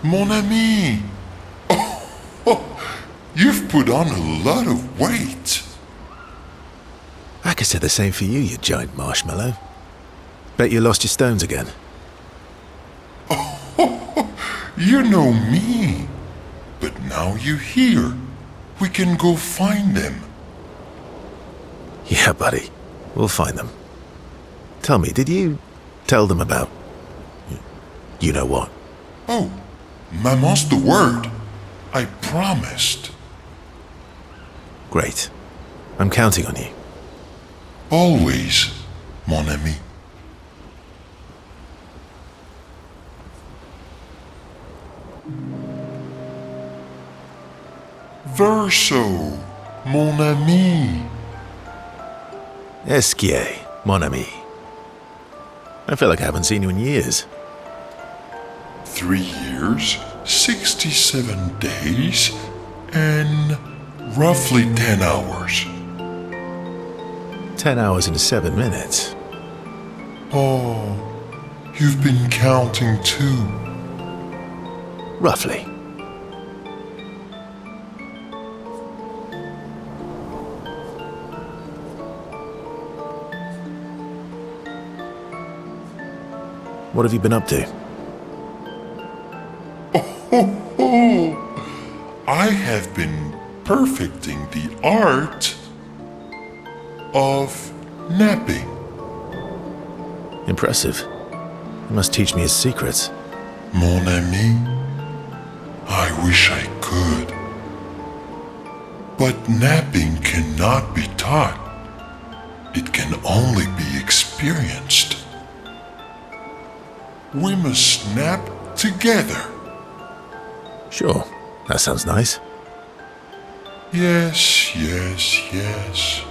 Mon ami! You've put on a lot of weight. I could say the same for you, you giant marshmallow. Bet you lost your stones again. You know me. But now you're here. We can go find them. Yeah, buddy. We'll find them. Tell me, did you tell them about... you know what? Oh, Maman's the word. I promised. Great. I'm counting on you. Always, mon ami. Verso, mon ami. Esquier, mon ami. I feel like I haven't seen you in years. 3 years, 67 days, and roughly 10 hours. 10 hours and 7 minutes. Oh, you've been counting too. Roughly. What have you been up to? I have been perfecting the art of napping. Impressive. You must teach me his secrets. Mon ami, I wish I could. But napping cannot be taught. It can only be experienced. We must nap together. Sure, that sounds nice. Yes, yes, yes.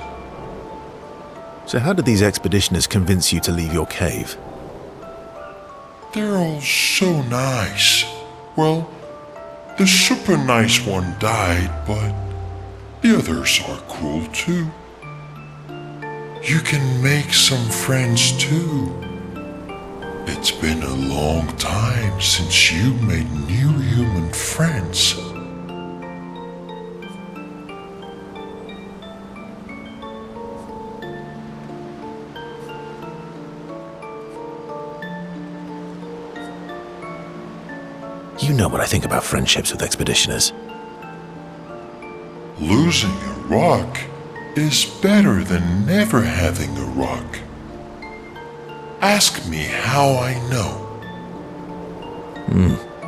So how did these expeditioners convince you to leave your cave? They're all so nice. Well, the super nice one died, but the others are cool too. You can make some friends too. It's been a long time since you made new human friends. You know what I think about friendships with expeditioners. Losing a rock is better than never having a rock. Ask me how I know.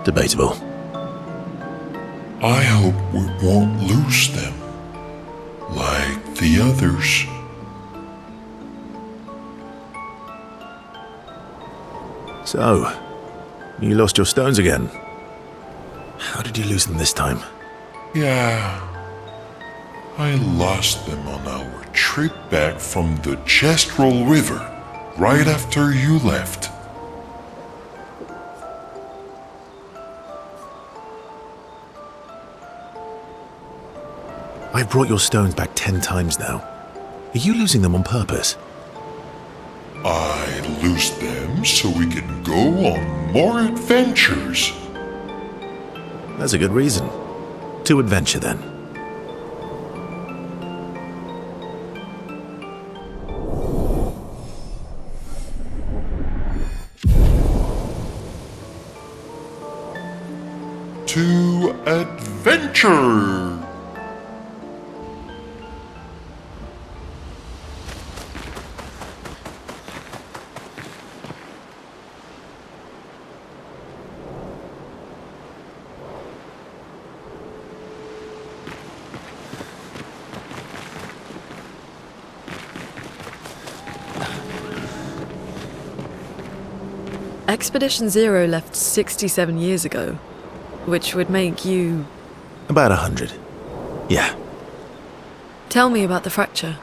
Debatable. I hope we won't lose them, like the others. So, you lost your stones again. How did you lose them this time? Yeah, I lost them on our trip back from the Chestrel River, right after you left. I've brought your stones back 10 times now. Are you losing them on purpose? I lose them so we can go on more adventures. That's a good reason. To adventure, then. To adventure! Expedition Zero left 67 years ago, which would make you... About 100. Yeah. Tell me about the fracture.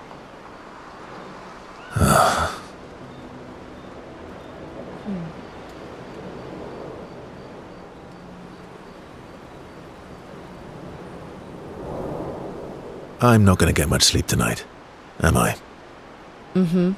I'm not going to get much sleep tonight, am I? Mm-hmm.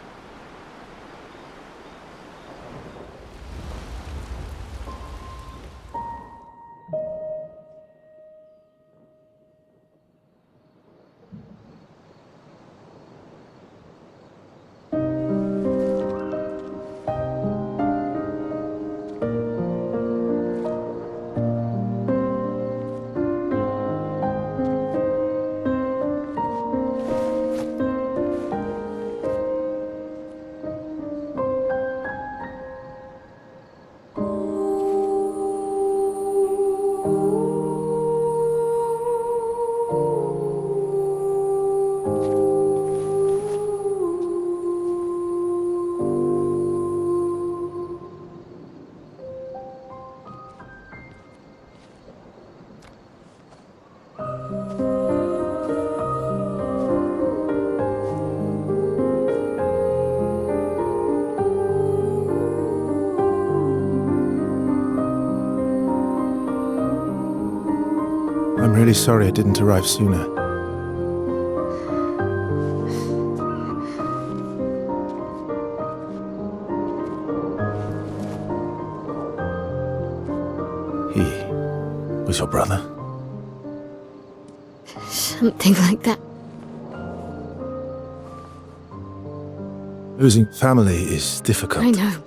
I'm really sorry it didn't arrive sooner. He was your brother? Something like that. Losing family is difficult. I know.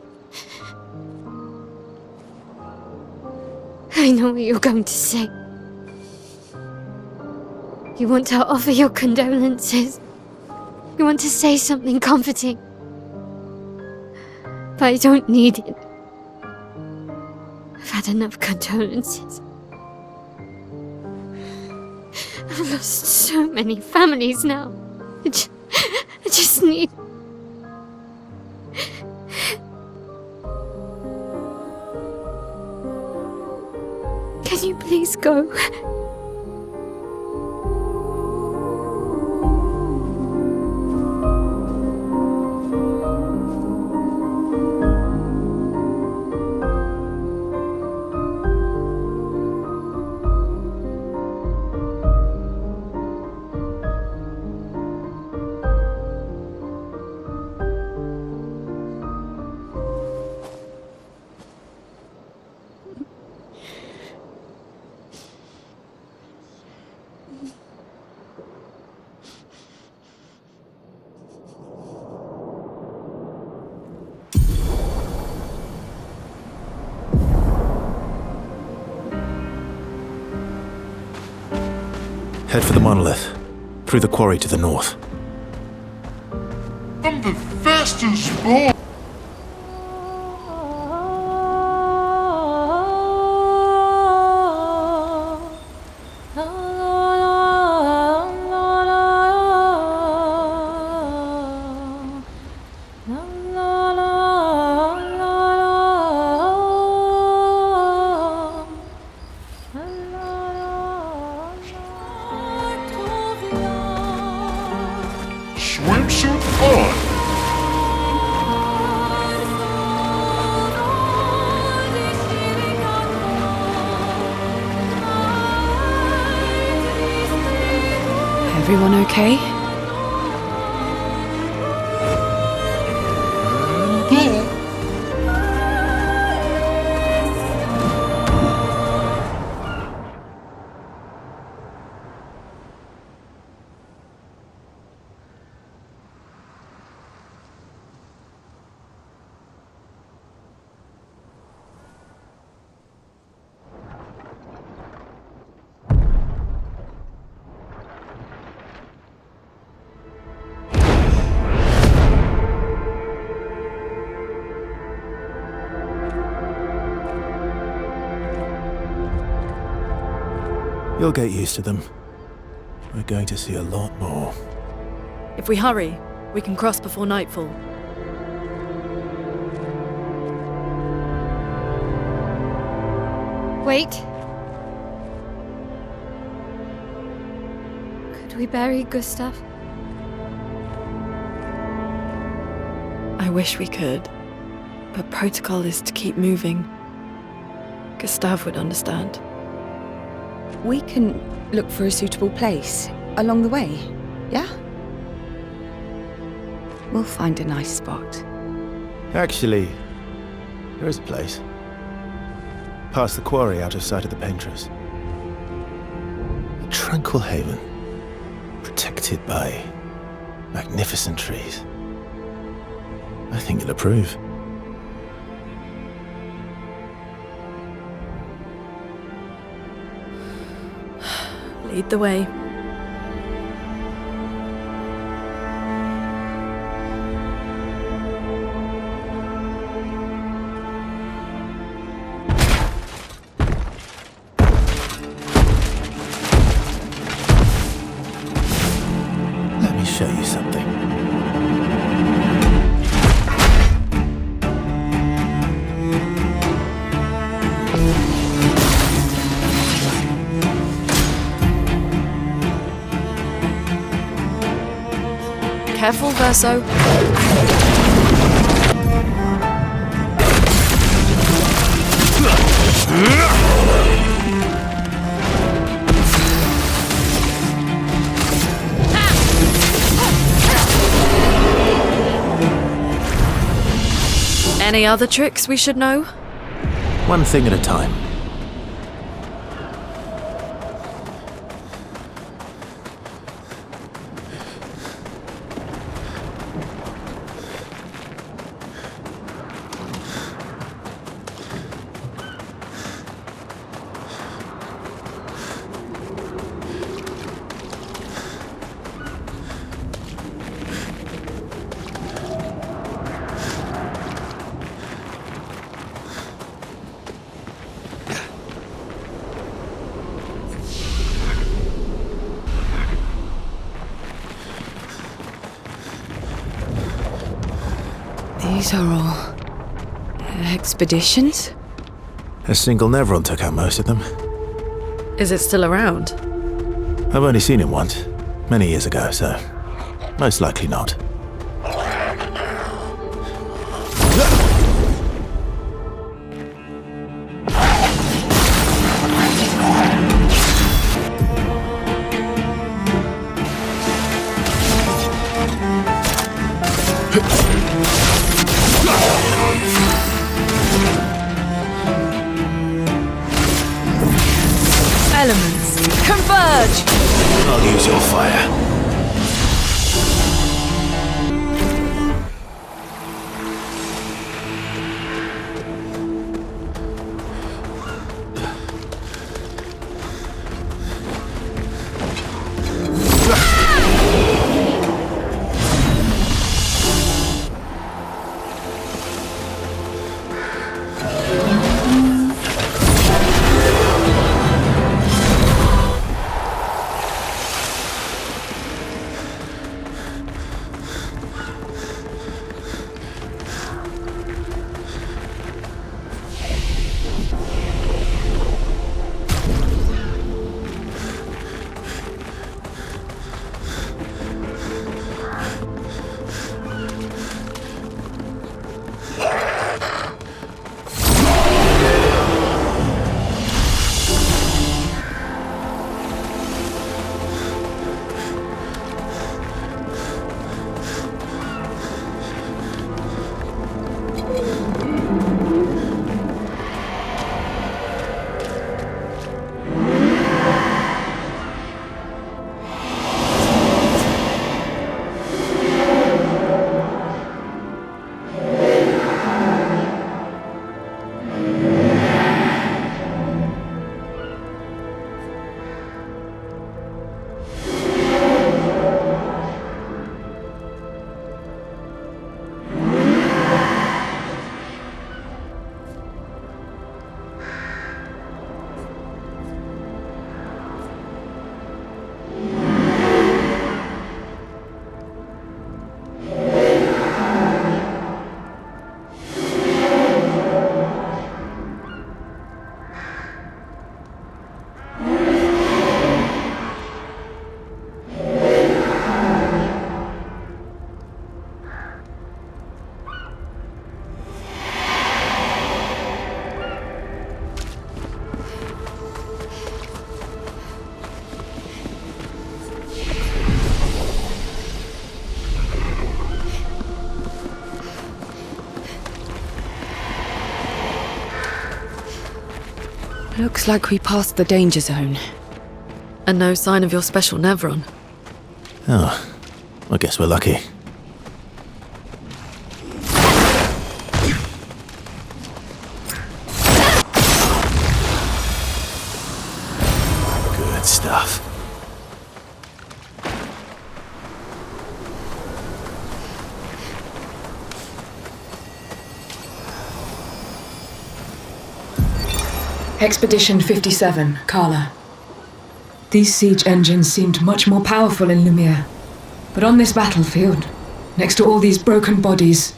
I know what you're going to say. You want to offer your condolences. You want to say something comforting. But I don't need it. I've had enough condolences. I've lost so many families now. I just need... Can you please go? Head for the monolith, through the quarry to the north. I'm the fastest boy. Swimsuit on! Everyone okay? You'll get used to them. We're going to see a lot more. If we hurry, we can cross before nightfall. Wait. Could we bury Gustav? I wish we could, but protocol is to keep moving. Gustav would understand. We can look for a suitable place along the way, yeah? We'll find a nice spot. Actually, there is a place. Past the quarry, out of sight of the painters. A tranquil haven, protected by magnificent trees. I think you'll approve. Lead the way. Let me show you something. Careful, Verso. Any other tricks we should know? One thing at a time. These are all expeditions? A single Nevron took out most of them. Is it still around? I've only seen it once, many years ago, so most likely not. Elements, converge! I'll use your fire. Looks like we passed the danger zone. And no sign of your special Nevron. Oh, I guess we're lucky. Good stuff. Expedition 57, Carla. These siege engines seemed much more powerful in Lumiere. But on this battlefield, next to all these broken bodies,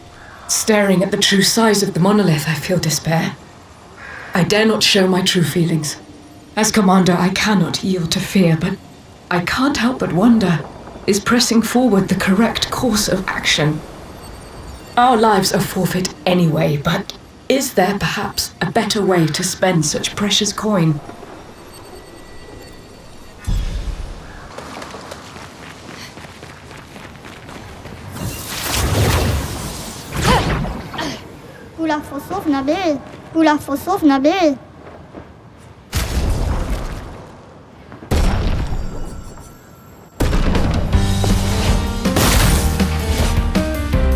staring at the true size of the monolith, I feel despair. I dare not show my true feelings. As commander, I cannot yield to fear, but I can't help but wonder, is pressing forward the correct course of action? Our lives are forfeit anyway, but is there perhaps a better way to spend such precious coin? Kula fosov nabil. Kula fosov nabil.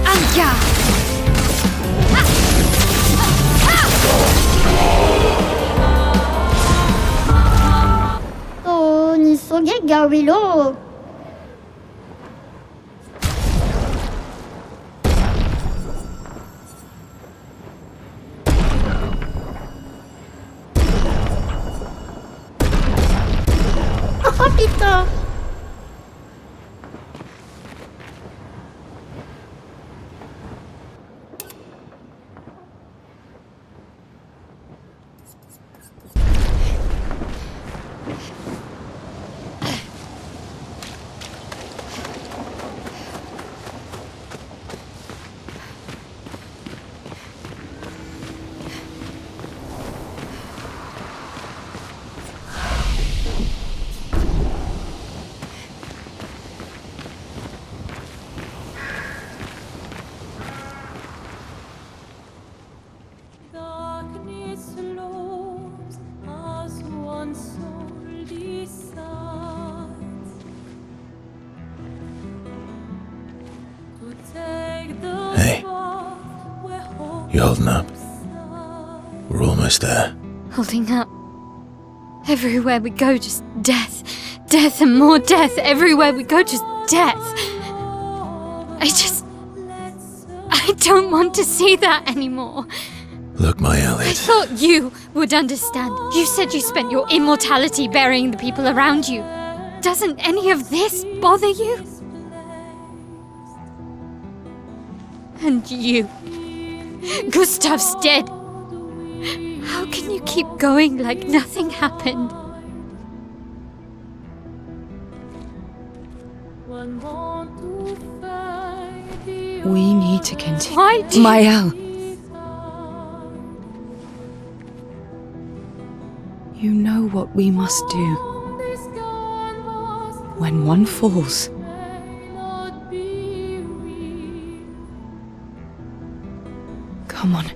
Anka! To ni soge gawilo. Pita. Hey, you holding up? We're almost there. Holding up. Everywhere we go, just death. Death and more death. Everywhere we go, just death. I don't want to see that anymore. Look, my I Elliot. thought you would understand. You said you spent your immortality burying the people around you. Doesn't any of this bother you? And you. Gustav's dead. How can you keep going like nothing happened? We need to continue. Why do you... Mael. You know what we must do. When one falls, come on.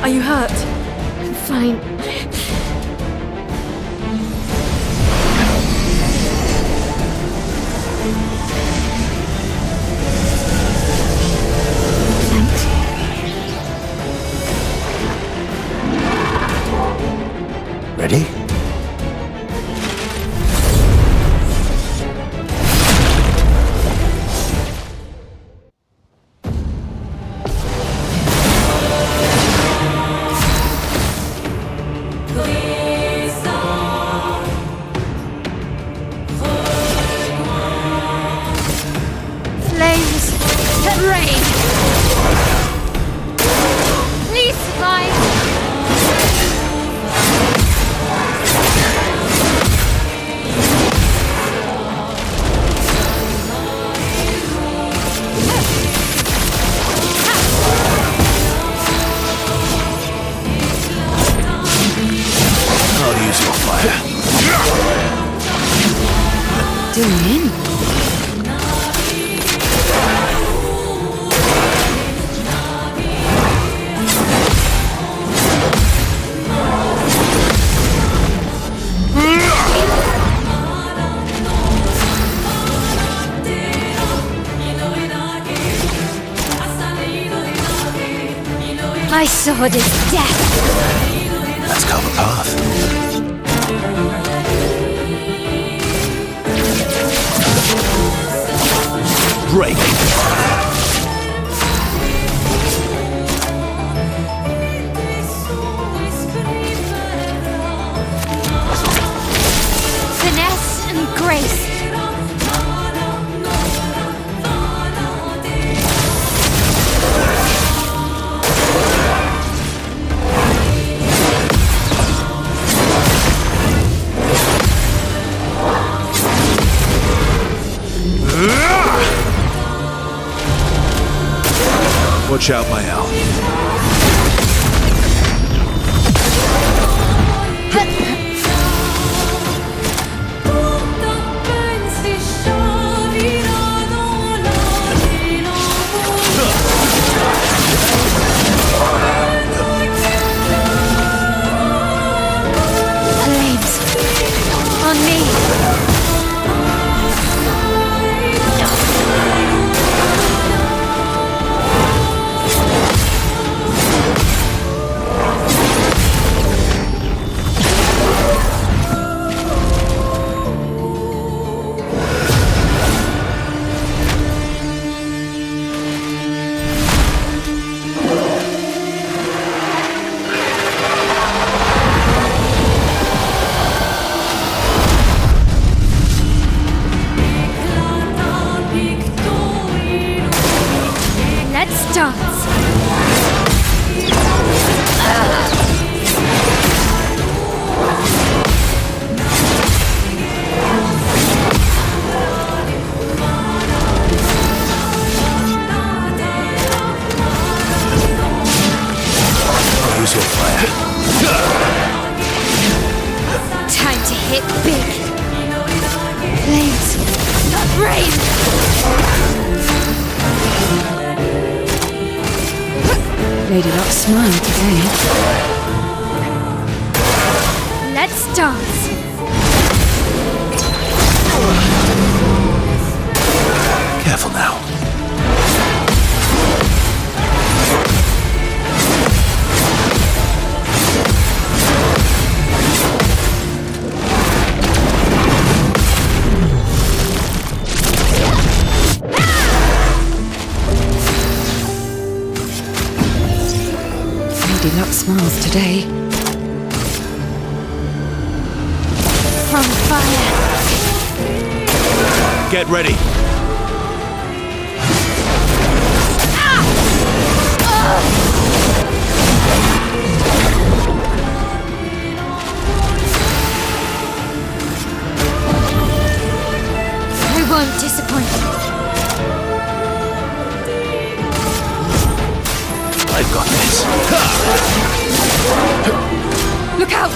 Are you hurt? I'm fine. Thanks. Ready? Flames that rain. Please survive. I'll use your fire. Doing in. My sword is death. Let's carve a path. Break. Finesse and grace. Watch out, my owl. Flames. On me. Let's dance. Use your fire. Time to hit big. Flames. Rain. Lady Luck smiled today. Let's dance. Careful now. Lady Luck smiles today. From fire. Get ready. I won't disappoint. I've got this. Look out!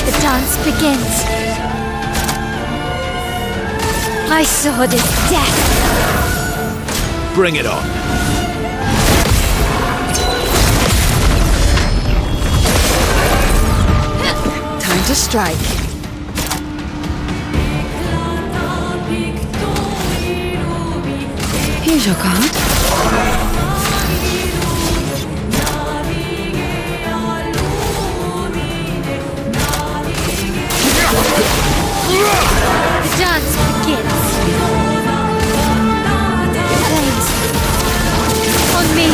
The dance begins. My sword is death. Bring it on. Time to strike. Here's your card. The dance begins. Flames. On me.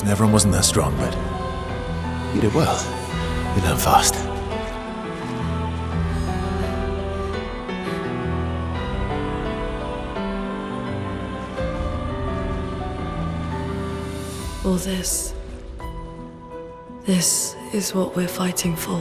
and everyone wasn't that strong, but you did well. You learned fast. All this is what we're fighting for.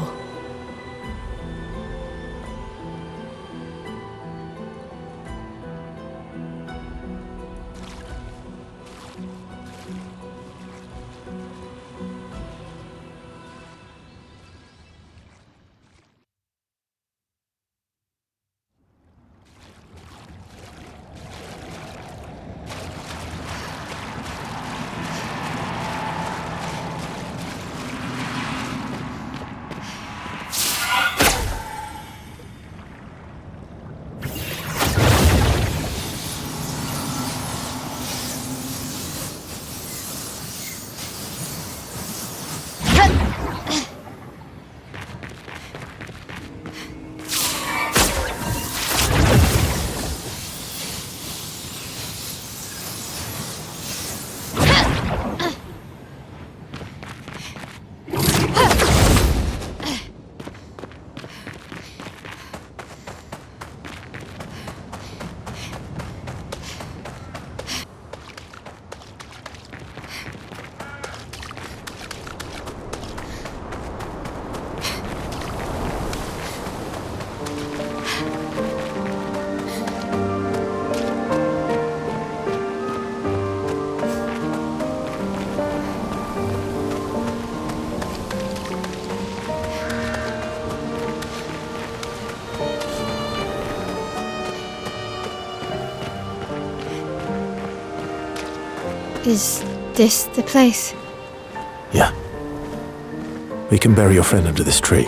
Is this the place? Yeah. We can bury your friend under this tree,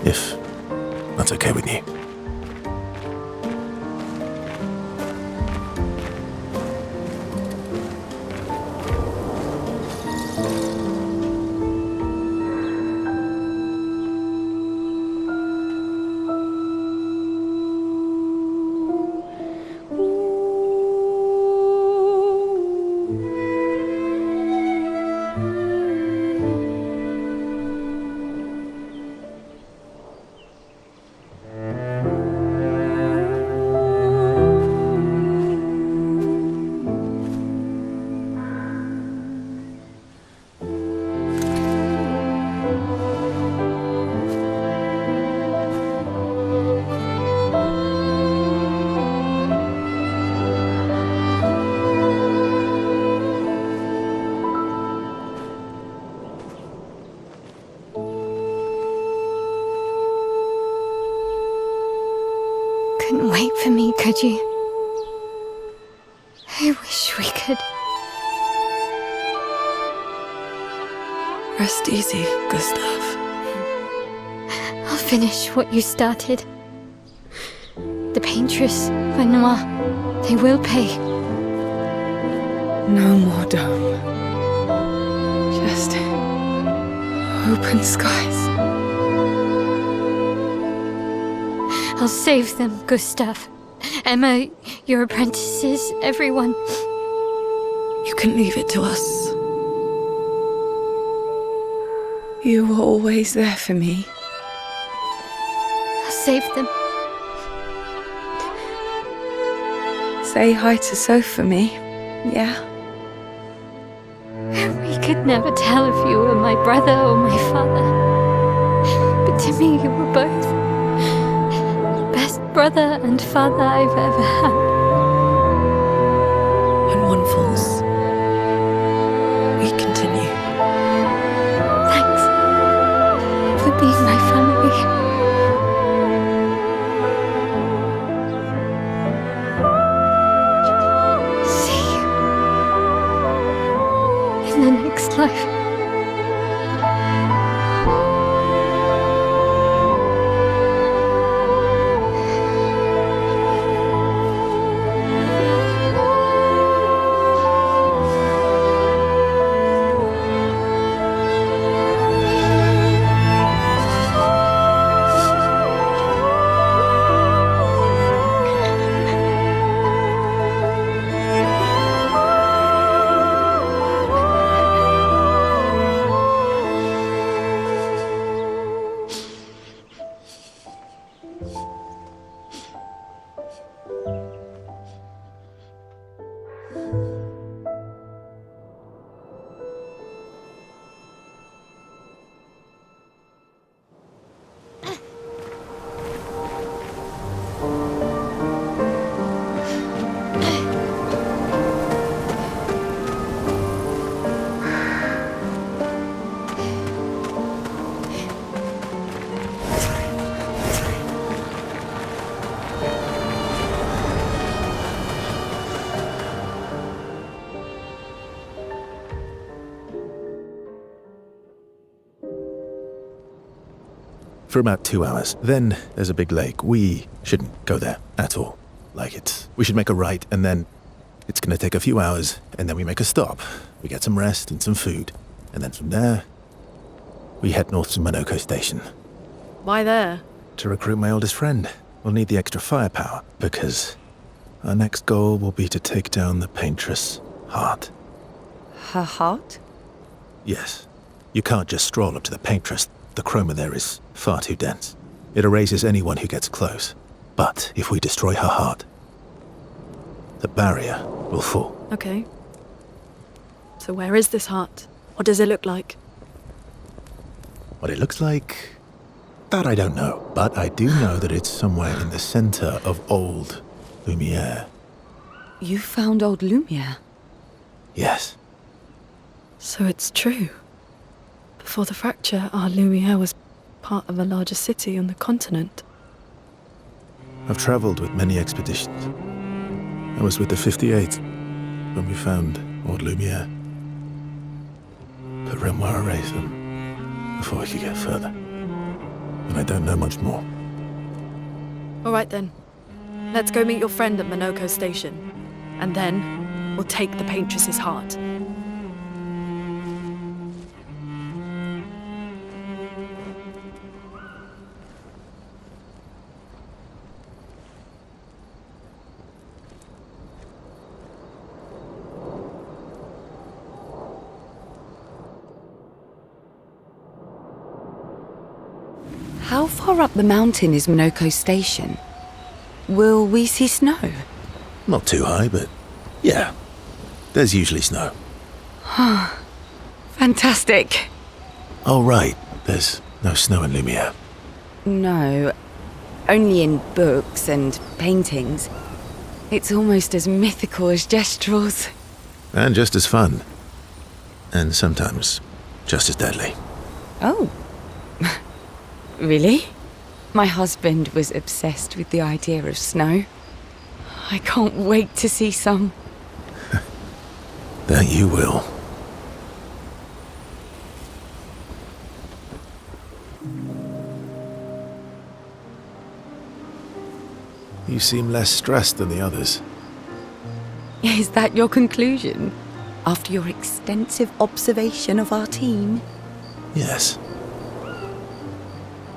if that's okay with you. Couldn't wait for me, could you? I wish we could. Rest easy, Gustav. I'll finish what you started. The paintress, Renoir, they will pay. No more dome. Just open skies. I'll save them, Gustav. Emma, your apprentices, everyone. You can leave it to us. You were always there for me. I'll save them. Say hi to Soph for me, yeah? We could never tell if you were my brother or my father. But to me, you were both. Best brother and father I've ever had. When one falls, we continue. Thanks for being my family. See you in the next life. For about 2 hours. Then there's a big lake. We shouldn't go there at all. We should make a right, and then it's gonna take a few hours, and then we make a stop. We get some rest and some food. And then from there, we head north to Minoko Station. Why there? To recruit my oldest friend. We'll need the extra firepower, because our next goal will be to take down the Paintress' heart. Her heart? Yes. You can't just stroll up to the Paintress. The chroma there is far too dense. It erases anyone who gets close. But if we destroy her heart, the barrier will fall. Okay. So where is this heart? What does it look like? What it looks like, that I don't know. But I do know that it's somewhere in the center of old Lumiere. You found old Lumiere? Yes. So it's true. Before the fracture, our Lumiere was part of a larger city on the continent. I've traveled with many expeditions. I was with the 58th when we found old Lumiere. But Renoir erased them before we could get further. And I don't know much more. All right then. Let's go meet your friend at Minoko Station. And then we'll take the Paintress's heart. How far up the mountain is Minoko Station? Will we see snow? Not too high, but yeah. There's usually snow. Fantastic. Oh, right. There's no snow in Lumiere. No, only in books and paintings. It's almost as mythical as Gestrels. And just as fun. And sometimes just as deadly. Oh. Really? My husband was obsessed with the idea of snow. I can't wait to see some. That you will. You seem less stressed than the others. Is that your conclusion? After your extensive observation of our team? Yes.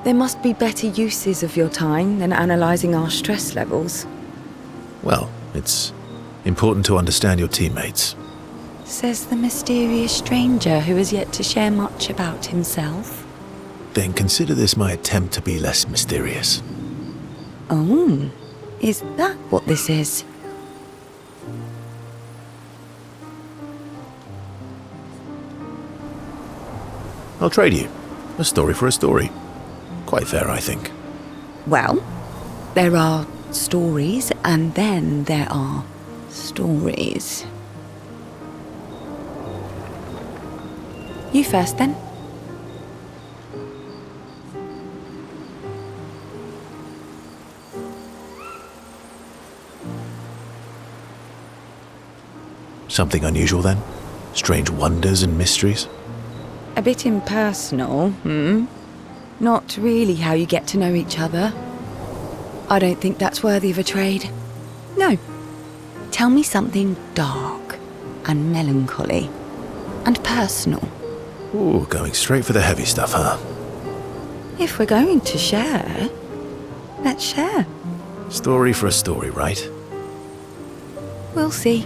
There must be better uses of your time than analysing our stress levels. Well, it's important to understand your teammates. Says the mysterious stranger who has yet to share much about himself. Then consider this my attempt to be less mysterious. Oh, is that what this is? I'll trade you. A story for a story. Quite fair, I think. Well, there are stories and then there are stories. You first, then. Something unusual, then? Strange wonders and mysteries? A bit impersonal, Not really how you get to know each other. I don't think that's worthy of a trade. No. Tell me something dark and melancholy and personal. Ooh, going straight for the heavy stuff, huh? If we're going to share, let's share. Story for a story, right? We'll see.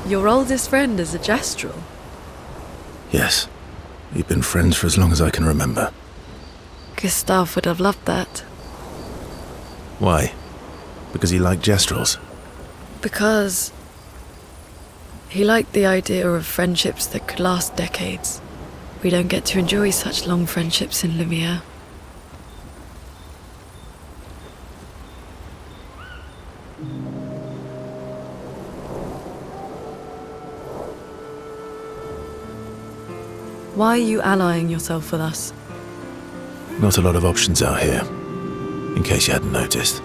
Your oldest friend is a Gestrel. Yes. We've been friends for as long as I can remember. Gustav would have loved that. Why? Because he liked Gestrels? Because he liked the idea of friendships that could last decades. We don't get to enjoy such long friendships in Lumiere. Why are you allying yourself with us? Not a lot of options out here, in case you hadn't noticed.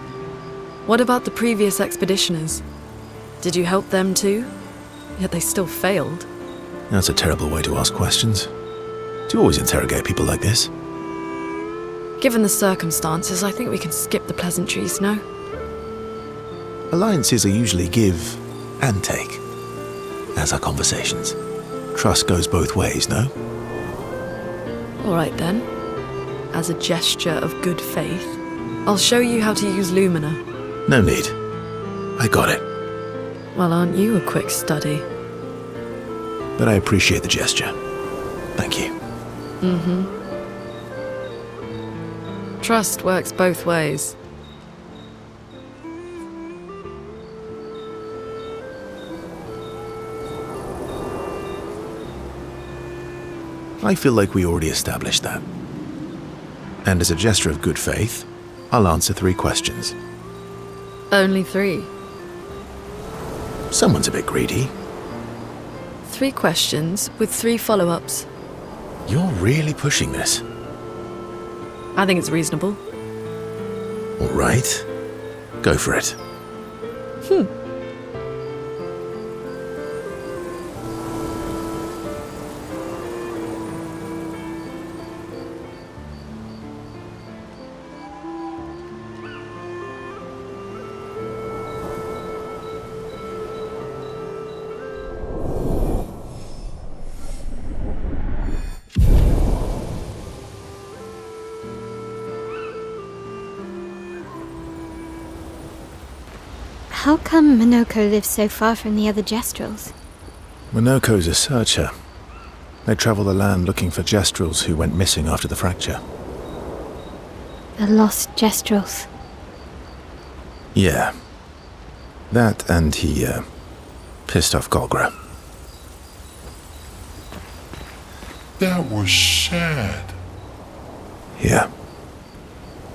What about the previous expeditioners? Did you help them too? Yet they still failed. That's a terrible way to ask questions. Do you always interrogate people like this? Given the circumstances, I think we can skip the pleasantries, no? Alliances are usually give and take, as are conversations. Trust goes both ways, no? All right then. As a gesture of good faith, I'll show you how to use Lumina. No need. I got it. Well, aren't you a quick study? But I appreciate the gesture. Thank you. Trust works both ways. I feel like we already established that. And as a gesture of good faith, I'll answer 3 questions. Only 3. Someone's a bit greedy. 3 questions with 3 follow-ups. You're really pushing this. I think it's reasonable. All right. Go for it. How come Minoko lives so far from the other Jestrels? Minoko's a searcher. They travel the land looking for Jestrels who went missing after the fracture. The lost Jestrels. Yeah. That and he, pissed off Golgra. That was sad. Yeah.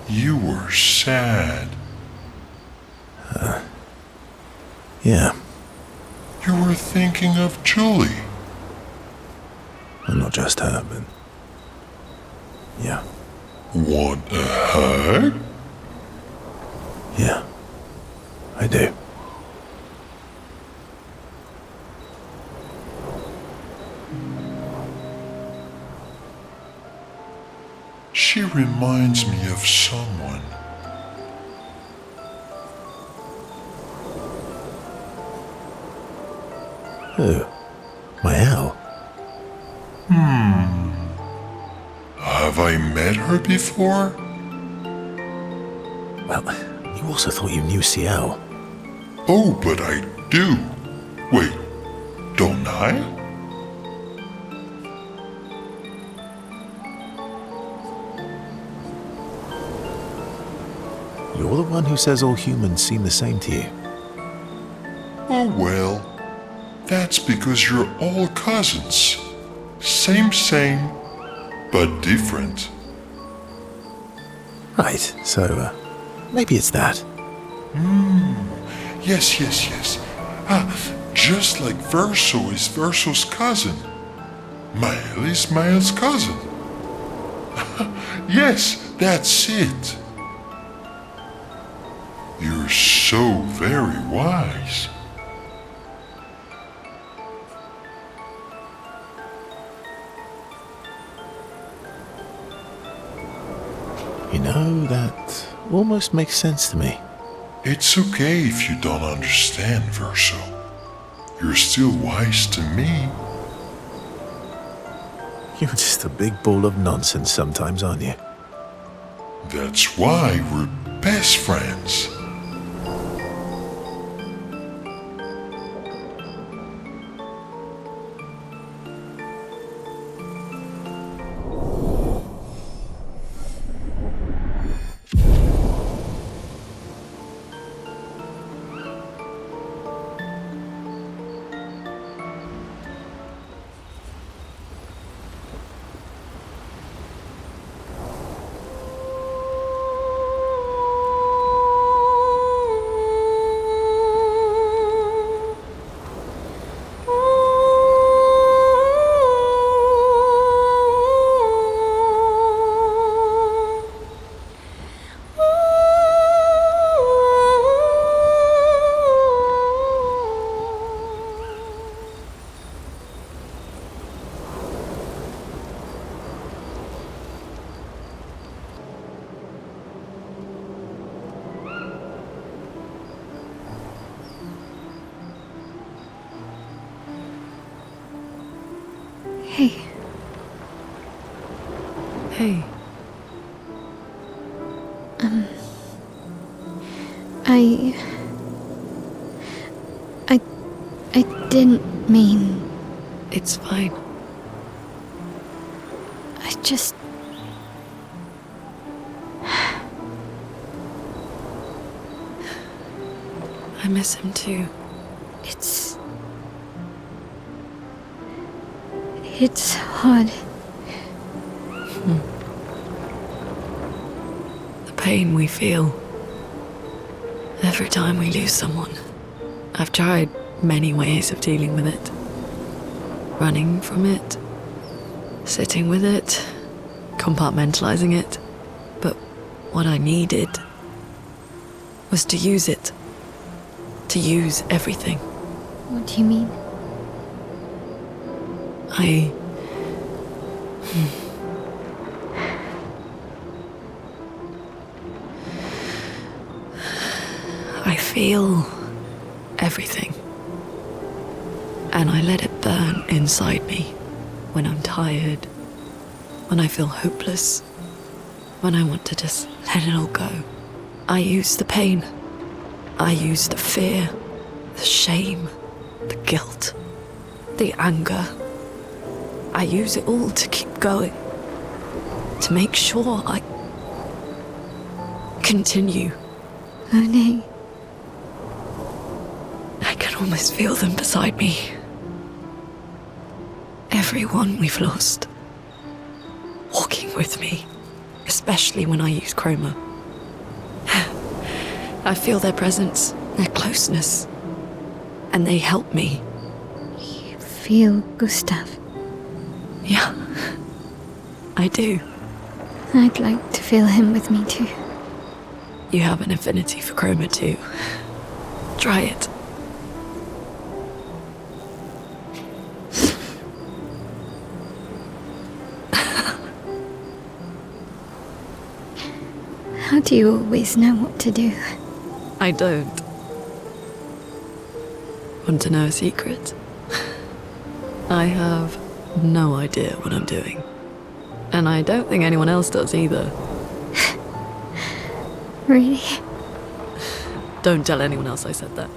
You were sad. Yeah. You were thinking of Julie. And not just her, but... yeah. Want a hug? Yeah. I do. She reminds me of someone. Who? My owl? Have I met her before? Well, you also thought you knew CL. Oh, but I do. Wait, don't I? You're the one who says all humans seem the same to you. Oh well, that's because you're all cousins. Same, but different. Right, so, maybe it's that. Yes. Just like Verso is Verso's cousin. Mael is Mael's cousin. Yes, that's it. You're so very wise. You know, that almost makes sense to me. It's okay if you don't understand, Verso. You're still wise to me. You're just a big ball of nonsense sometimes, aren't you? That's why we're best friends. Hey, Hey, I didn't mean. it's fine. I just. I miss him too. It's hard. The pain we feel every time we lose someone. I've tried many ways of dealing with it. Running from it, sitting with it, compartmentalizing it. But what I needed was to use it. To use everything. What do you mean? I feel everything. And I let it burn inside me when I'm tired, when I feel hopeless, when I want to just let it all go. I use the pain. I use the fear, the shame, the guilt, the anger. I use it all to keep going, to make sure I continue. Monet, I can almost feel them beside me. Everyone we've lost, walking with me, especially when I use chroma. I feel their presence, their closeness, and they help me. you feel Gustav. Yeah, I do. I'd like to feel him with me too. You have an affinity for chroma too. Try it. How do you always know what to do? I don't. Want to know a secret? I have no idea what I'm doing. And I don't think anyone else does either. Really? Don't tell anyone else I said that.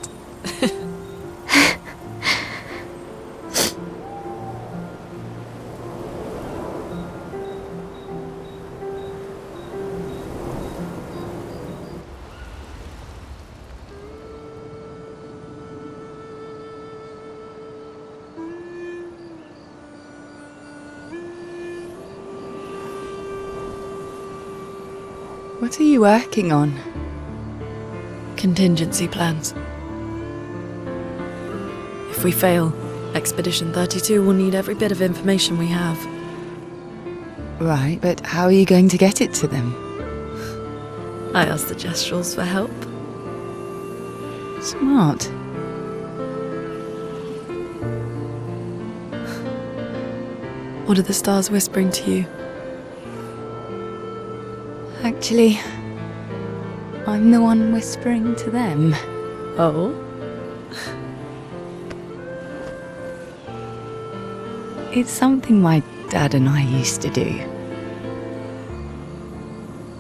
What are you working on? Contingency plans. If we fail, Expedition 32 will need every bit of information we have. Right, but how are you going to get it to them? I asked the Gestrals for help. Smart. What are the stars whispering to you? Actually, I'm the one whispering to them. Oh? It's something my dad and I used to do.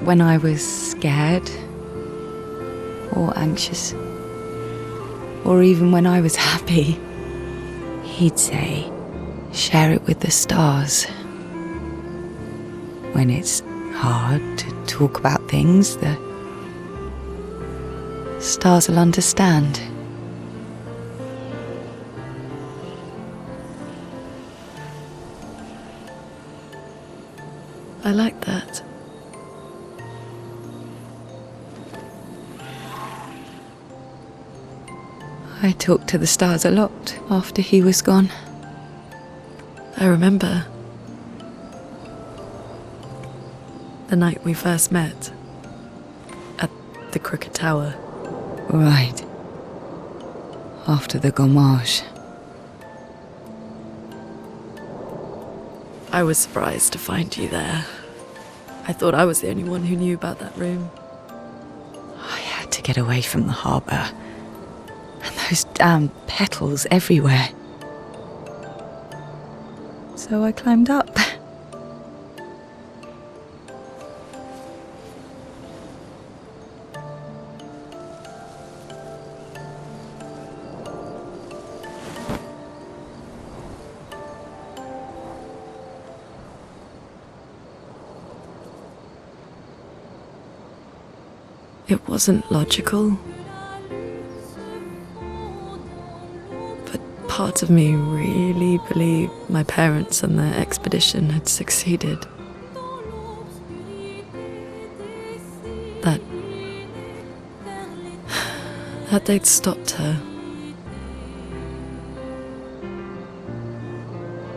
When I was scared, or anxious, or even when I was happy, he'd say, share it with the stars. When it's hard to talk about things, the stars will understand. I like that. I talked to the stars a lot after he was gone. I remember the night we first met at the Crooked Tower. Right. After the gommage. I was surprised to find you there. I thought I was the only one who knew about that room. I had to get away from the harbour. And those damn petals everywhere. So I climbed up. It wasn't logical, but parts of me really believed my parents and their expedition had succeeded. That they'd stopped her.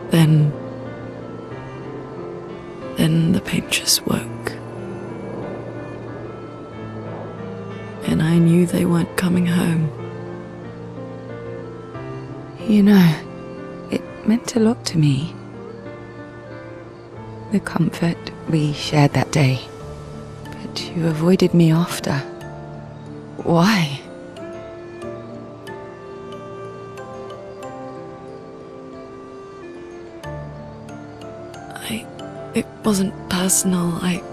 Then the painters woke. And I knew they weren't coming home. You know, it meant a lot to me. The comfort we shared that day. But you avoided me after. Why? It wasn't personal. I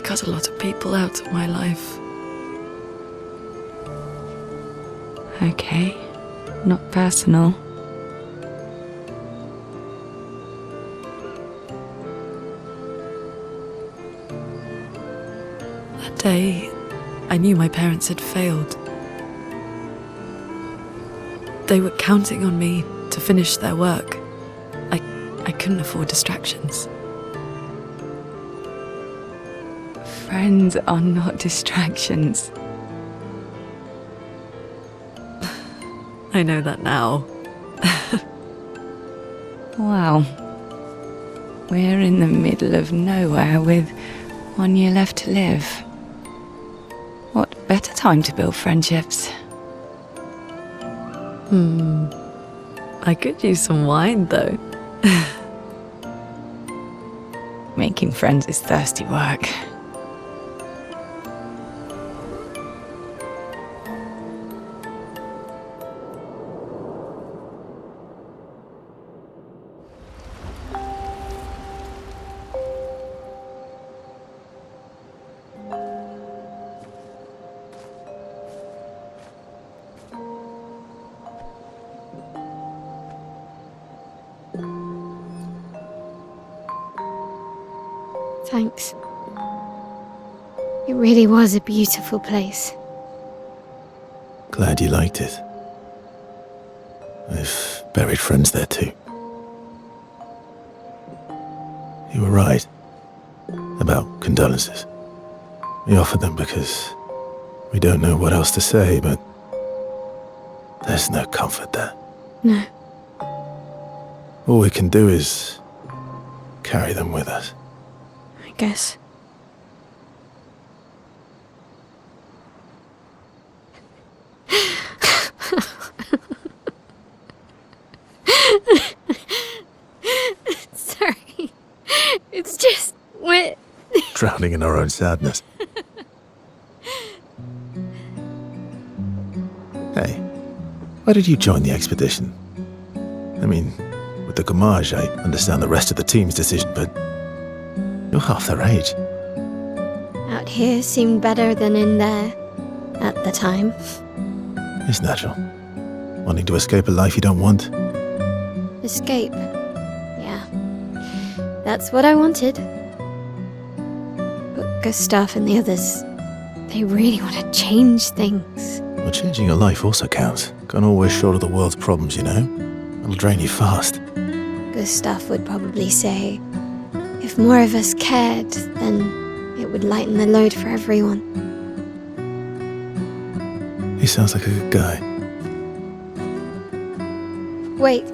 cut a lot of people out of my life. Okay, not personal. That day, I knew my parents had failed. They were counting on me to finish their work. I couldn't afford distractions. Friends are not distractions. I know that now. Wow. We're in the middle of nowhere with 1 year left to live. What better time to build friendships? I could use some wine, though. Making friends is thirsty work. Thanks. It really was a beautiful place. Glad you liked it. I've buried friends there too. You were right about condolences. We offered them because we don't know what else to say, but there's no comfort there. No. All we can do is carry them with us. I guess. Sorry. It's just we're Drowning in our own sadness. Hey, why did you join the expedition? I mean, with the Gommage, I understand the rest of the team's decision, but you're half their age. out here seemed better than in there at the time. It's natural. Wanting to escape a life you don't want. Escape. Yeah. That's what I wanted. But Gustav and the others, they really want to change things. Well, changing your life also counts. Can't always shoulder the world's problems, you know? It'll drain you fast. Gustav would probably say, if more of us cared, then it would lighten the load for everyone. He sounds like a good guy. Wait.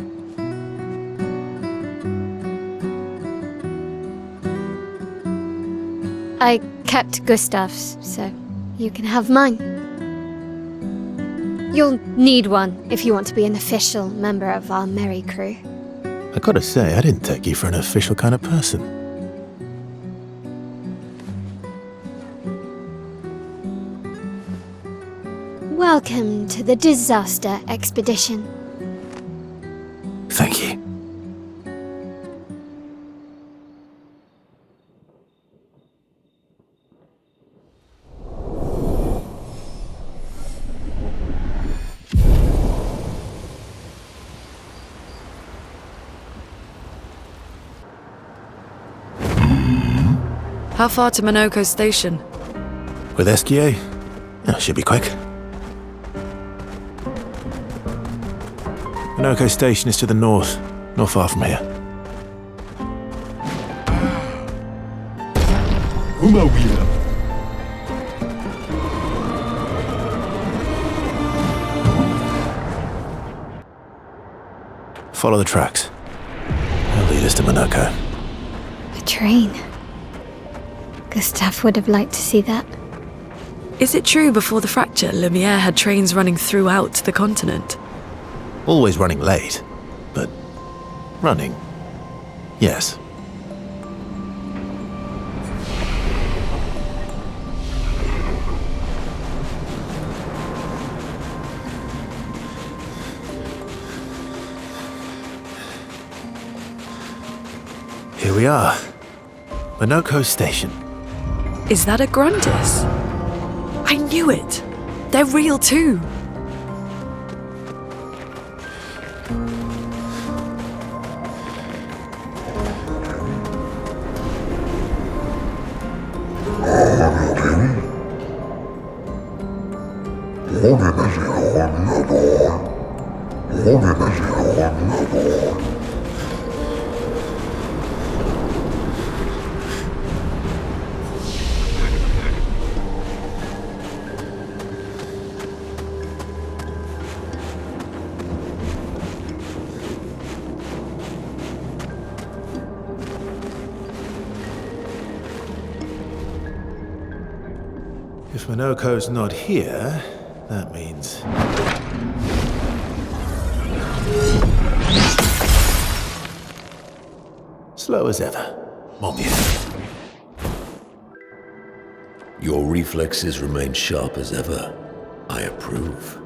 I kept Gustav's, so you can have mine. You'll need one if you want to be an official member of our merry crew. I gotta say, I didn't take you for an official kind of person. Welcome to the disaster expedition. Thank you. How far to Minoko Station? With SGA? Should be quick. Minoko Station is to the north, not far from here. Follow the tracks. They'll lead us to Minoko. A train. Gustav would have liked to see that. Is it true before the fracture, Lumiere had trains running throughout the continent? Always running late, but running, yes. Here we are. Minoko Station. Is that a Grundis? I knew it! They're real too! If Minoko's not here, that means... slow as ever, mon vieux. Your reflexes remain sharp as ever. I approve.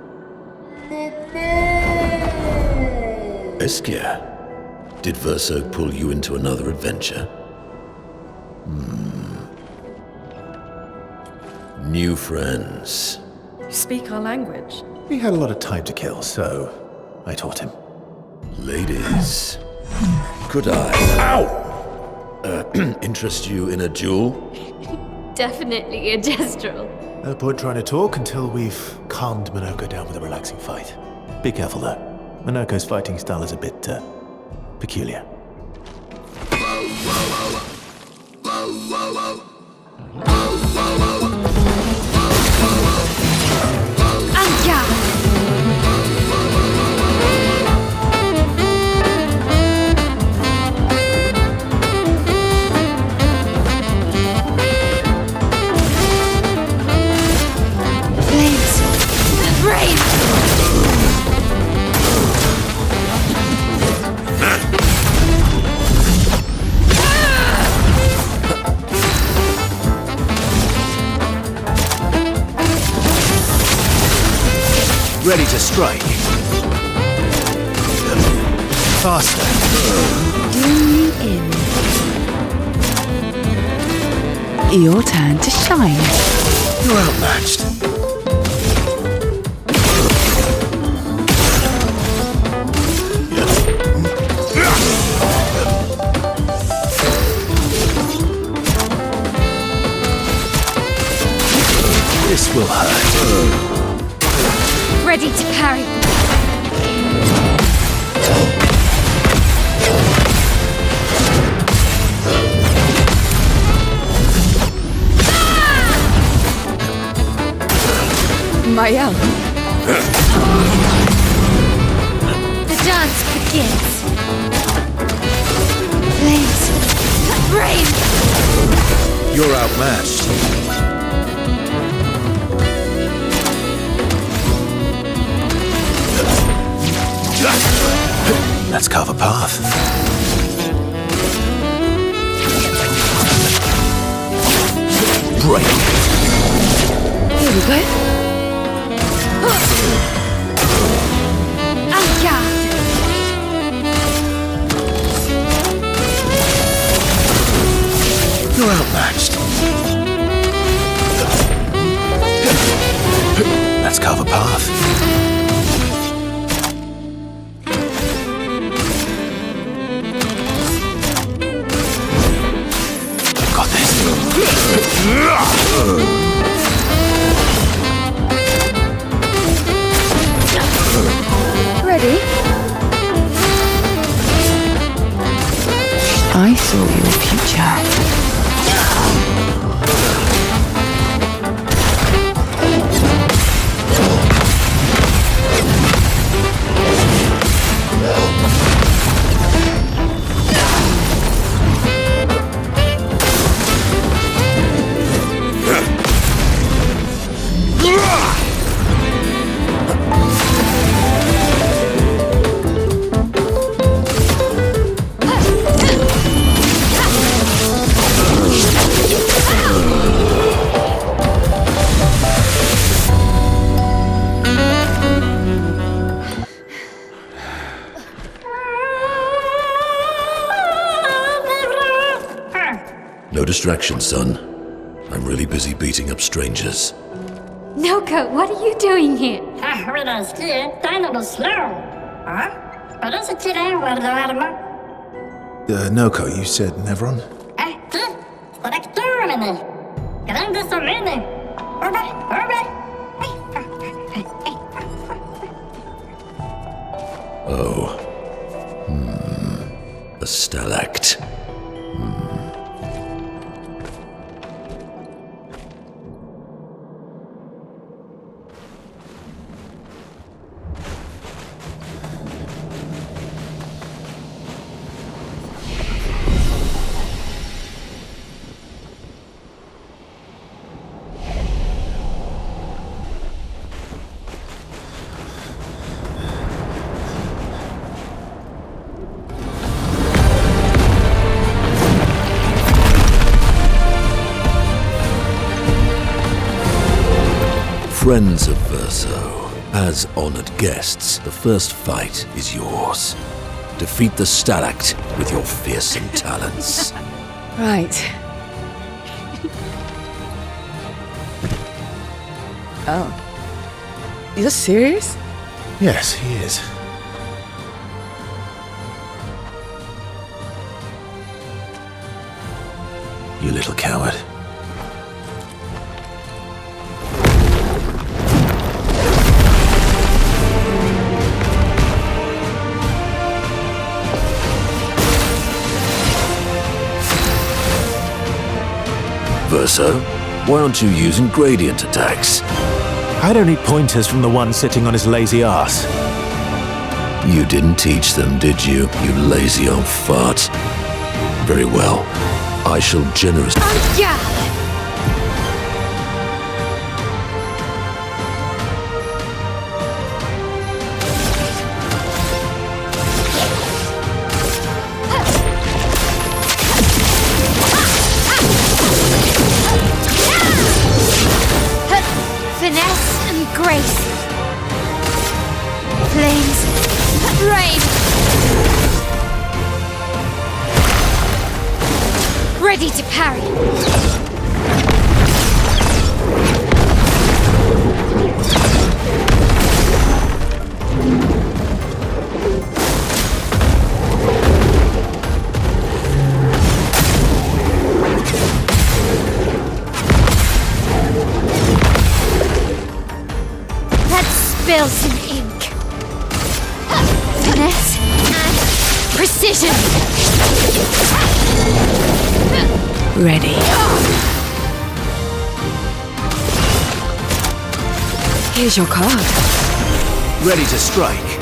Obscur, did Verso pull you into another adventure? New friends. You speak our language? He had a lot of time to kill, so I taught him. Ladies, could I, interest you in a duel? Definitely a gestural. No point trying to talk until we've calmed Minoko down with a relaxing fight. Be careful though. Minoko's fighting style is a bit, peculiar. Ready to strike. Faster. Bring me in. Your turn to shine. You're outmatched. This will hurt. Ready to parry. Mael. The dance begins. Flames. Rain. You're outmatched. Let's carve a path. Break. Here we go. En garde. carve a path. I've got this. Ready? I saw your future. No distraction, son. I'm really busy beating up strangers. Noko, what are you doing here? Noko, you said Nevron? Oh. A stalact. Friends of Verso, as honored guests, the first fight is yours. Defeat the Stalact with your fearsome talents. Right. Oh. You're serious? Yes, he is. You little coward. Verso, why aren't you using gradient attacks? I don't need pointers from the one sitting on his lazy ass. You didn't teach them, did you, you lazy old fart? Very well. I shall generously... Yeah! Finesse and grace. Flames. Rain. Ready to parry. Spill some ink. Finesse and precision. Ready. Here's your card. Ready to strike.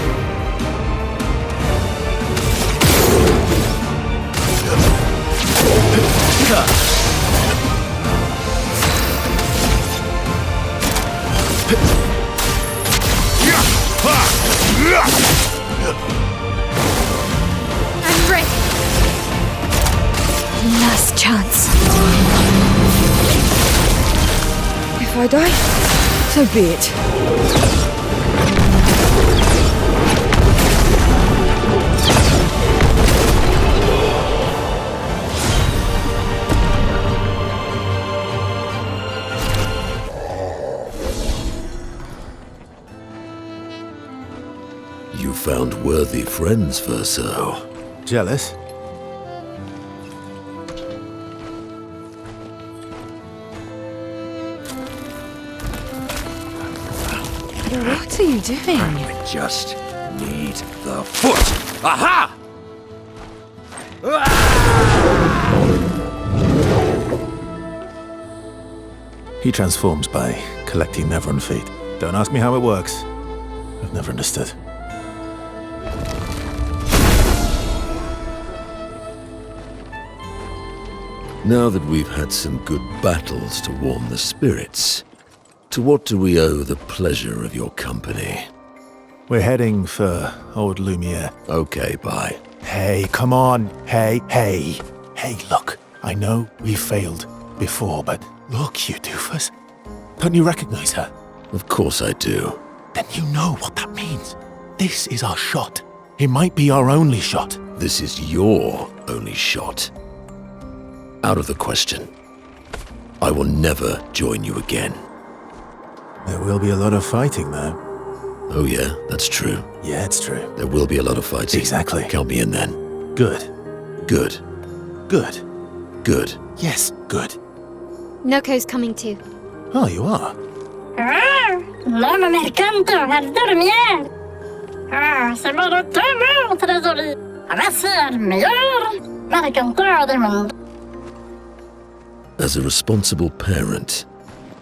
I'm ready. Last chance. If I die, so be it. found worthy friends, Verso. Jealous? What are you doing? I just need the foot. Aha! He transforms by collecting Nevron feet. Don't ask me how it works. I've never understood. Now that we've had some good battles to warm the spirits, to what do we owe the pleasure of your company? We're heading for old Lumiere. Okay, bye. Hey, come on. Hey. Hey, look. I know we failed before, but look, you doofus. Don't you recognize her? Of course I do. Then you know what that means. This is our shot. It might be our only shot. This is your only shot. Out of the question. I will never join you again. There will be a lot of fighting, though. Oh yeah, that's true. Yeah, it's true. There will be a lot of fighting. Exactly. Count me in then. Good. Good. Good. Good. Yes, good. Noko's coming too. Oh, you are? Non, me mercanto, al dormir. C'est mon retour, trésorier. Va ser le meilleur mercanteur du monde. As a responsible parent,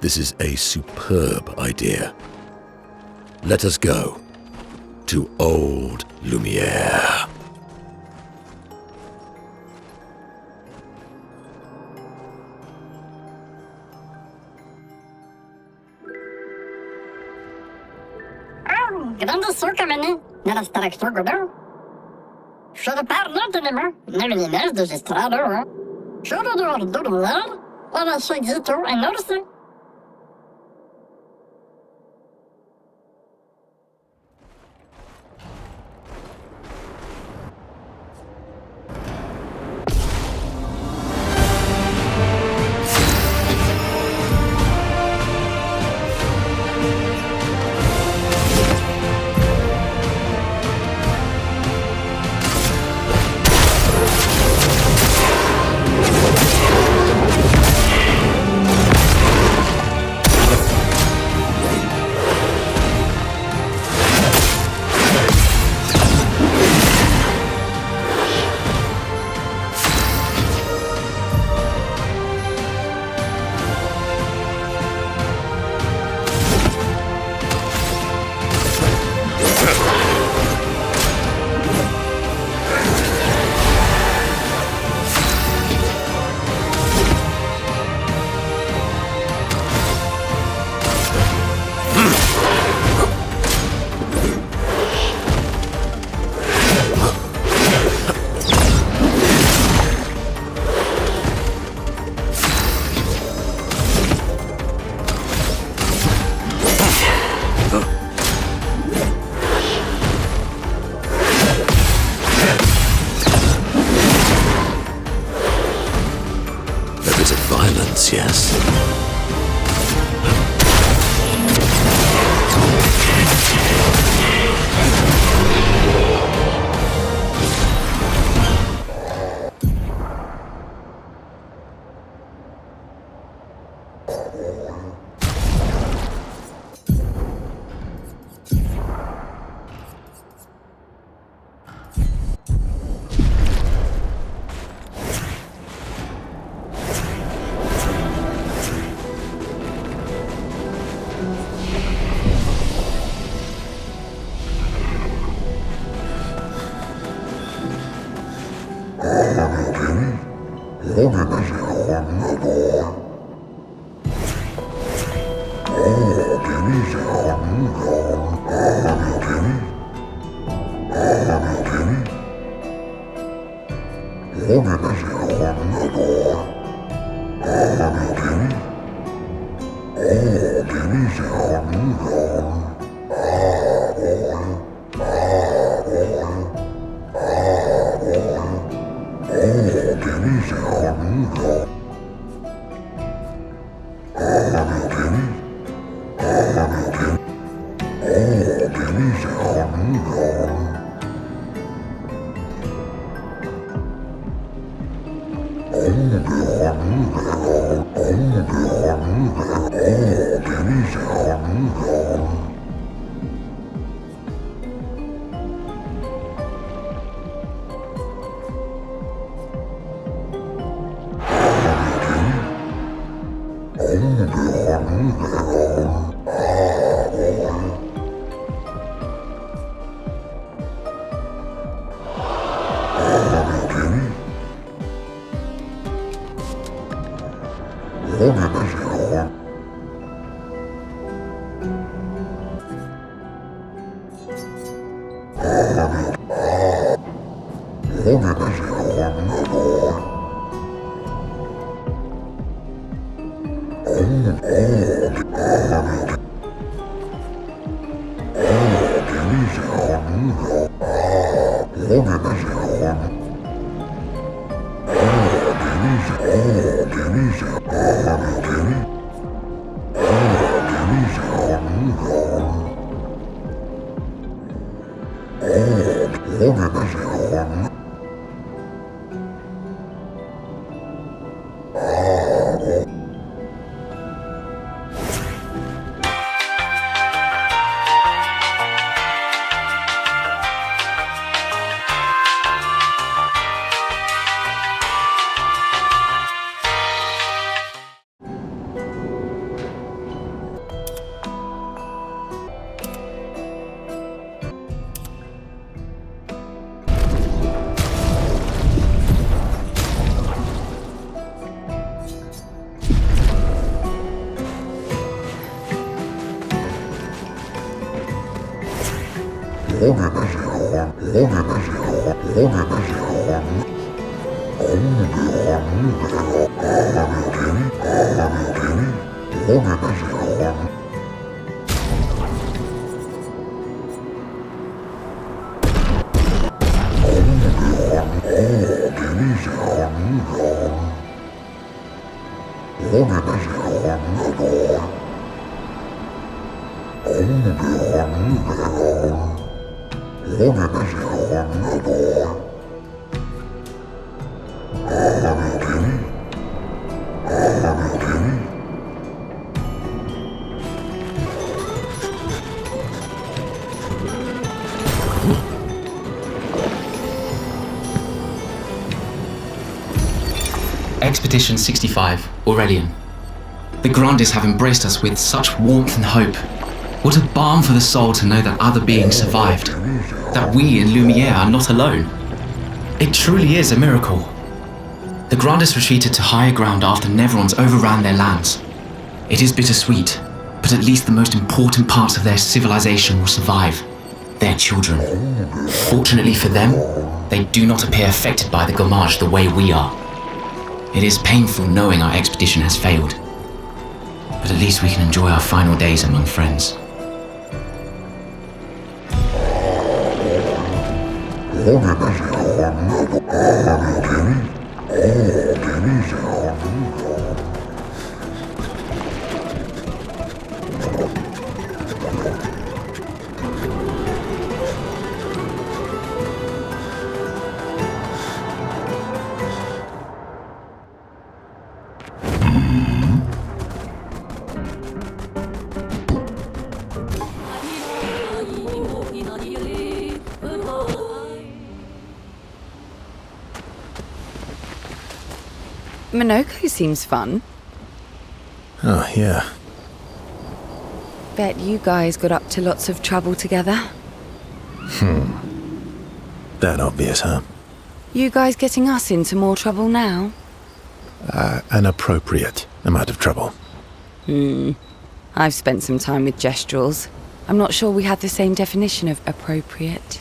this is a superb idea. Let us go to old Lumiere. Grande sucamene, nella staractugudo. Should parlo tenema, nemines de gestrado. Should do ordular, ora shagito and norse. Yes. Oh, Expedition 65, Aurelian. The Grandes have embraced us with such warmth and hope. What a balm for the soul to know that other beings survived, that we in Lumiere are not alone. It truly is a miracle. The Grandes retreated to higher ground after Neverons overran their lands. It is bittersweet, but at least the most important parts of their civilization will survive. Their children. Fortunately for them, they do not appear affected by the Gommage the way we are. It is painful knowing our expedition has failed, but at least we can enjoy our final days among friends. Minoko seems fun. Oh, yeah. Bet you guys got up to lots of trouble together. That obvious, huh? You guys getting us into more trouble now? An appropriate amount of trouble. I've spent some time with Gestrals. I'm not sure we had the same definition of appropriate.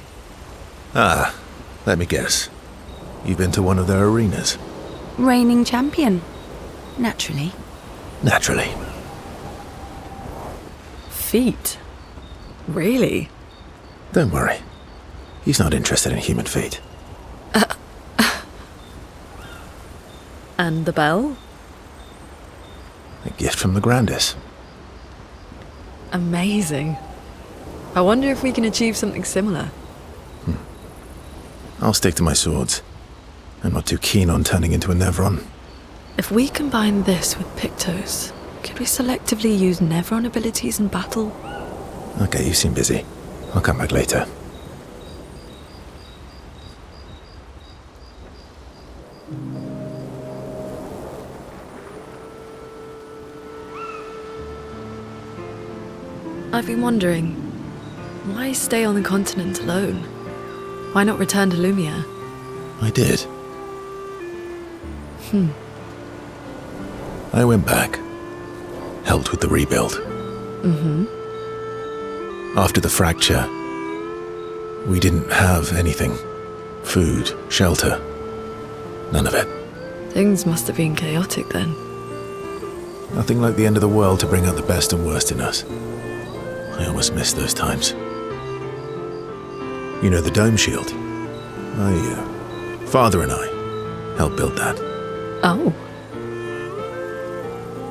Let me guess. You've been to one of their arenas? Reigning champion. Naturally. Naturally. Feet? Really? Don't worry. He's not interested in human feet. And the bell? A gift from the Grandes. Amazing. I wonder if we can achieve something similar. I'll stick to my swords. I'm not too keen on turning into a Neveron. If we combine this with Pictos, Could we selectively use Nevron abilities in battle? Okay, you seem busy. I'll come back later. I've been wondering, why stay on the continent alone? Why not return to Lumia? I did. I went back. Helped with the rebuild. After the fracture, we didn't have anything. Food, shelter. None of it. Things must have been chaotic then. Nothing like the end of the world to bring out the best and worst in us. I almost miss those times. You know the dome shield? My father and I helped build that. Oh.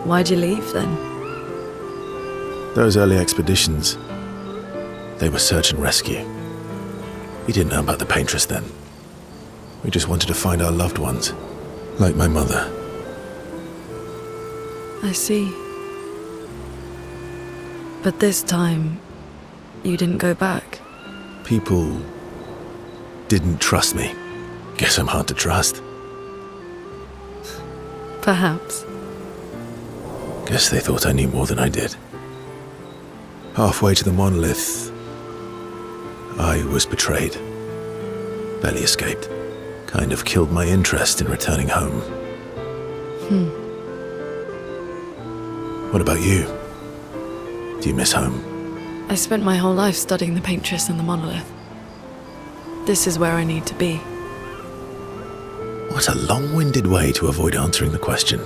Why'd you leave then? Those early expeditions, they were search and rescue. We didn't know about the Paintress then. We just wanted to find our loved ones, like my mother. I see. But this time, you didn't go back. People didn't trust me. Guess I'm hard to trust. Perhaps. Guess they thought I knew more than I did. Halfway to the monolith, I was betrayed. Barely escaped. Kind of killed my interest in returning home. What about you? Do you miss home? I spent my whole life studying the Paintress and the monolith. This is where I need to be. What a long-winded way to avoid answering the question.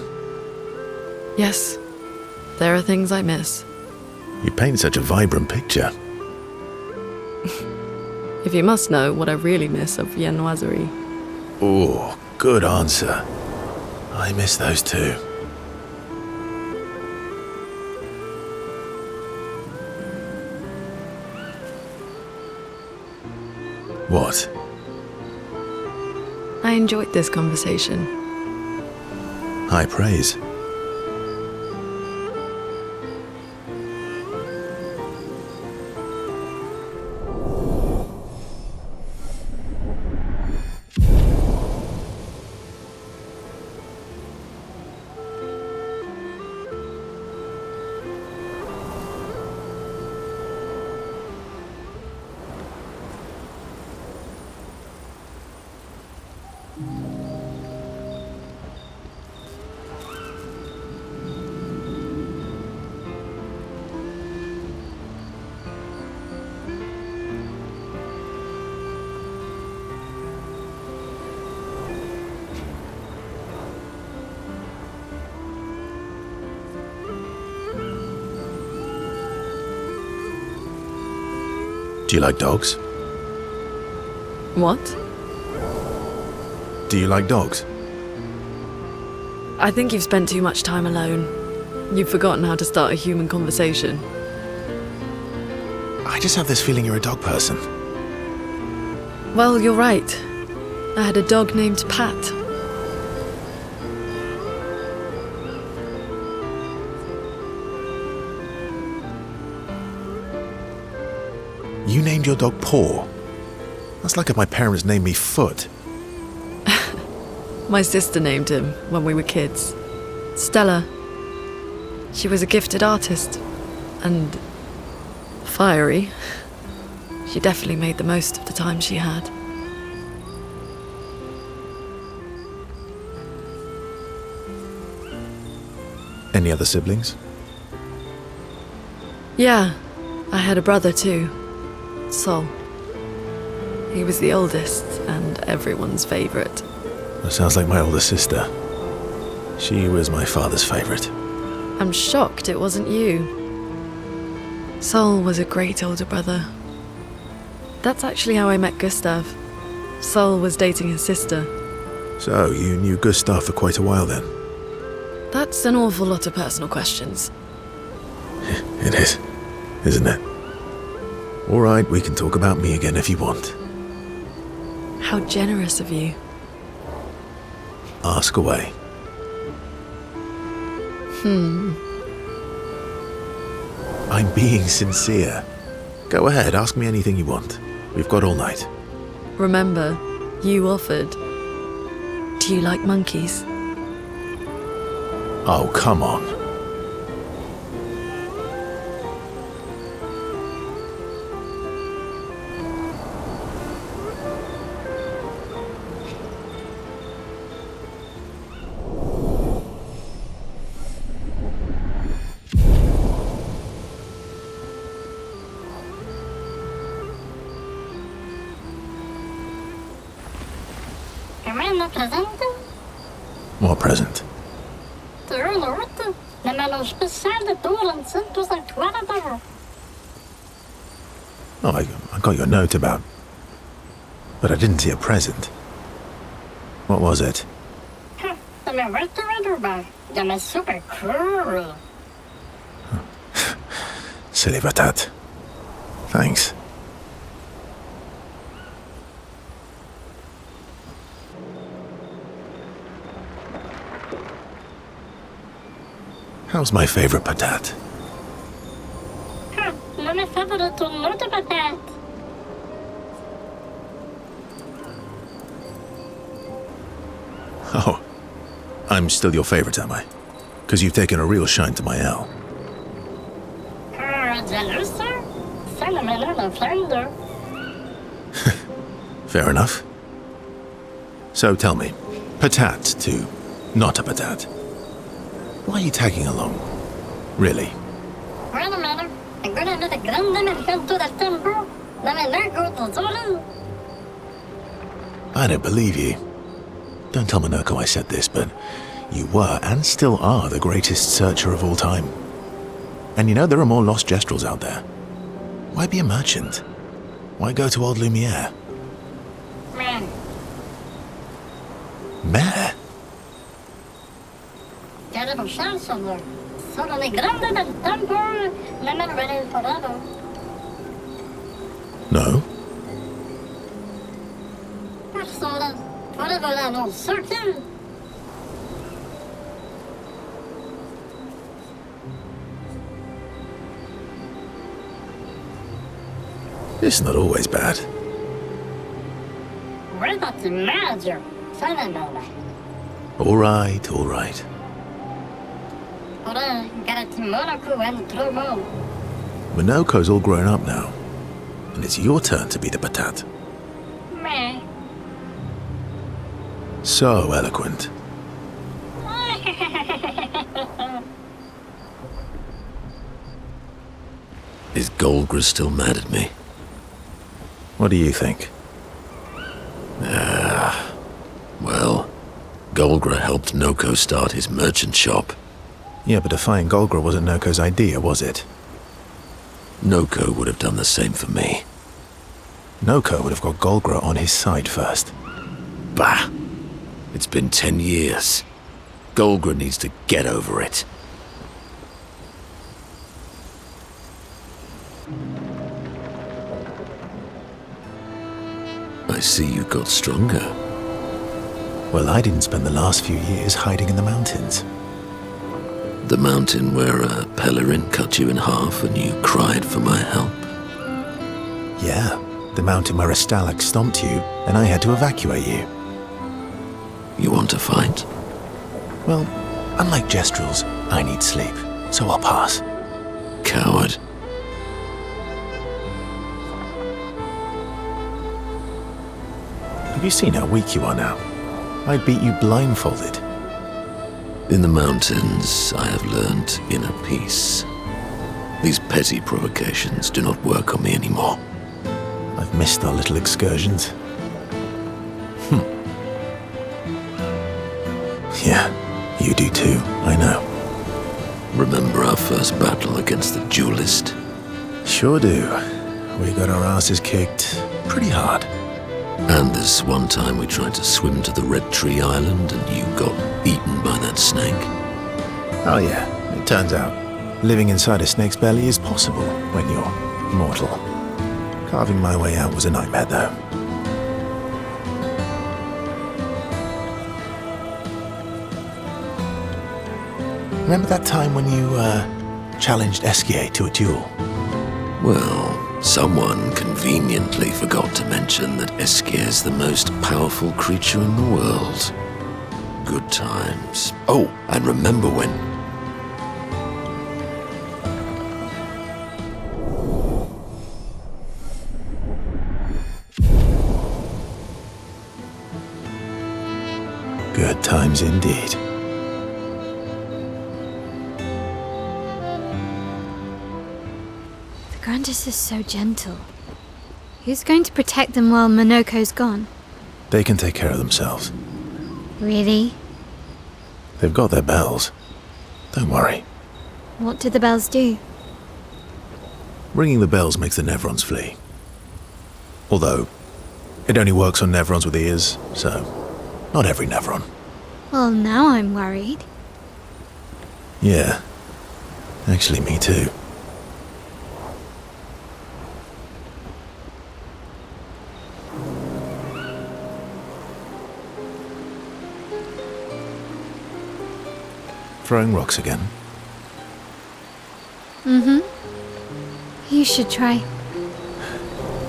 Yes, there are things I miss. You paint such a vibrant picture. If you must know what I really miss of viennoiserie. Oh, good answer. I miss those too. What? I enjoyed this conversation. High praise. Do you like dogs? What? Do you like dogs? I think you've spent too much time alone. You've forgotten how to start a human conversation. I just have this feeling you're a dog person. Well, you're right. I had a dog named Pat. You named your dog Paw. That's like if my parents named me Foot. My sister named him when we were kids. Stella. She was a gifted artist. And fiery. She definitely made the most of the time she had. Any other siblings? Yeah, I had a brother too. Sol. He was the oldest and everyone's favourite. That sounds like my older sister. She was my father's favourite. I'm shocked it wasn't you. Sol was a great older brother. That's actually how I met Gustav. Sol was dating his sister. So, you knew Gustav for quite a while then? That's an awful lot of personal questions. It is, isn't it? All right, we can talk about me again if you want. How generous of you. Ask away. I'm being sincere. Go ahead, ask me anything you want. We've got all night. Remember, you offered. Do you like monkeys? Oh, come on. Commander present? What present? De route. De met een speciale toren tussen zijn kwarten. Oh, I got your note about... But I didn't see a present. What was it? De met werken erbij. De met super cool. Silly patat. Thanks. How's my favorite patat? Mijn favoriete notenpatat. Oh, I'm still your favorite, am I? Because you've taken a real shine to my L. Jealous, sir? Phenomenal and flounder. Fair enough. So tell me, patat to not a patat. Why are you tagging along? Really? Wait a minute. I'm gonna let a grand dimension to the temple. Then I never go to Zulu. I don't believe you. Don't tell Minoko I said this, but you were and still are the greatest searcher of all time. And you know there are more lost Gestrels out there. Why be a merchant? Why go to old Lumiere? Man. Mare? Terrible chance of them. Sono le grande del temple. Never ready forever. No? Persona. Forever and all circle. It's not always bad. Where about the manager? Phenomenal. All right, all right. Ora, garati Monaco and Tromo. Minoko's all grown up now. And it's your turn to be the patat. Meh. So eloquent. Is Golgra still mad at me? What do you think? Well, Golgra helped Noko start his merchant shop. Yeah, but defying Golgra wasn't Noko's idea, was it? Noko would have done the same for me. Noko would have got Golgra on his side first. Bah! It's been 10 years. Golgra needs to get over it. I see you got stronger. Well, I didn't spend the last few years hiding in the mountains. The mountain where a Pelerin cut you in half and you cried for my help. Yeah, the mountain where a Stalag stomped you and I had to evacuate you. You want to fight? Well, unlike Gestrels, I need sleep, so I'll pass. Coward. Have you seen how weak you are now? I'd beat you blindfolded. In the mountains, I have learned inner peace. These petty provocations do not work on me anymore. I've missed our little excursions. Yeah, you do too, I know. Remember our first battle against the duelist? Sure do. We got our asses kicked pretty hard. And this one time we tried to swim to the Red Tree Island and you got eaten by that snake. Oh yeah, it turns out living inside a snake's belly is possible when you're mortal. Carving my way out was a nightmare though. Remember that time when you challenged Esquier to a duel. Well, someone conveniently forgot to mention that Esquir's the most powerful creature in the world. Good times. Oh, and remember when... Good times indeed. The Grandis is so gentle. Who's going to protect them while Monoko's gone? They can take care of themselves. Really? They've got their bells. Don't worry. What do the bells do? Ringing the bells makes the Nevrons flee. Although, it only works on Nevrons with ears, so not every Nevron. Well, now I'm worried. Yeah. Actually, me too. Throwing rocks again? Mm-hmm. You should try.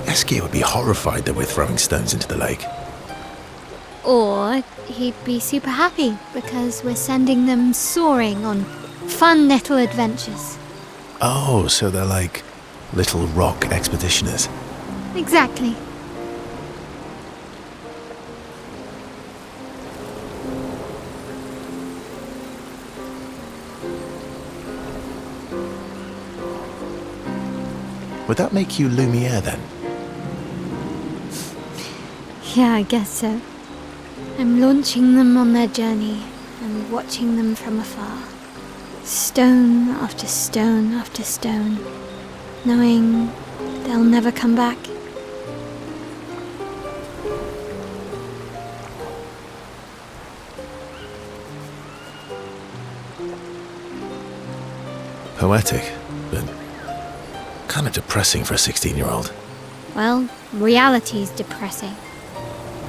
Esquier would be horrified that we're throwing stones into the lake. Or he'd be super happy because we're sending them soaring on fun little adventures. Oh, so they're like little rock expeditioners. Exactly. Would that make you Lumiere then? Yeah, I guess so. I'm launching them on their journey and watching them from afar. Stone after stone after stone, knowing they'll never come back. Poetic, but kind of depressing for a 16-year-old. Well, reality's depressing.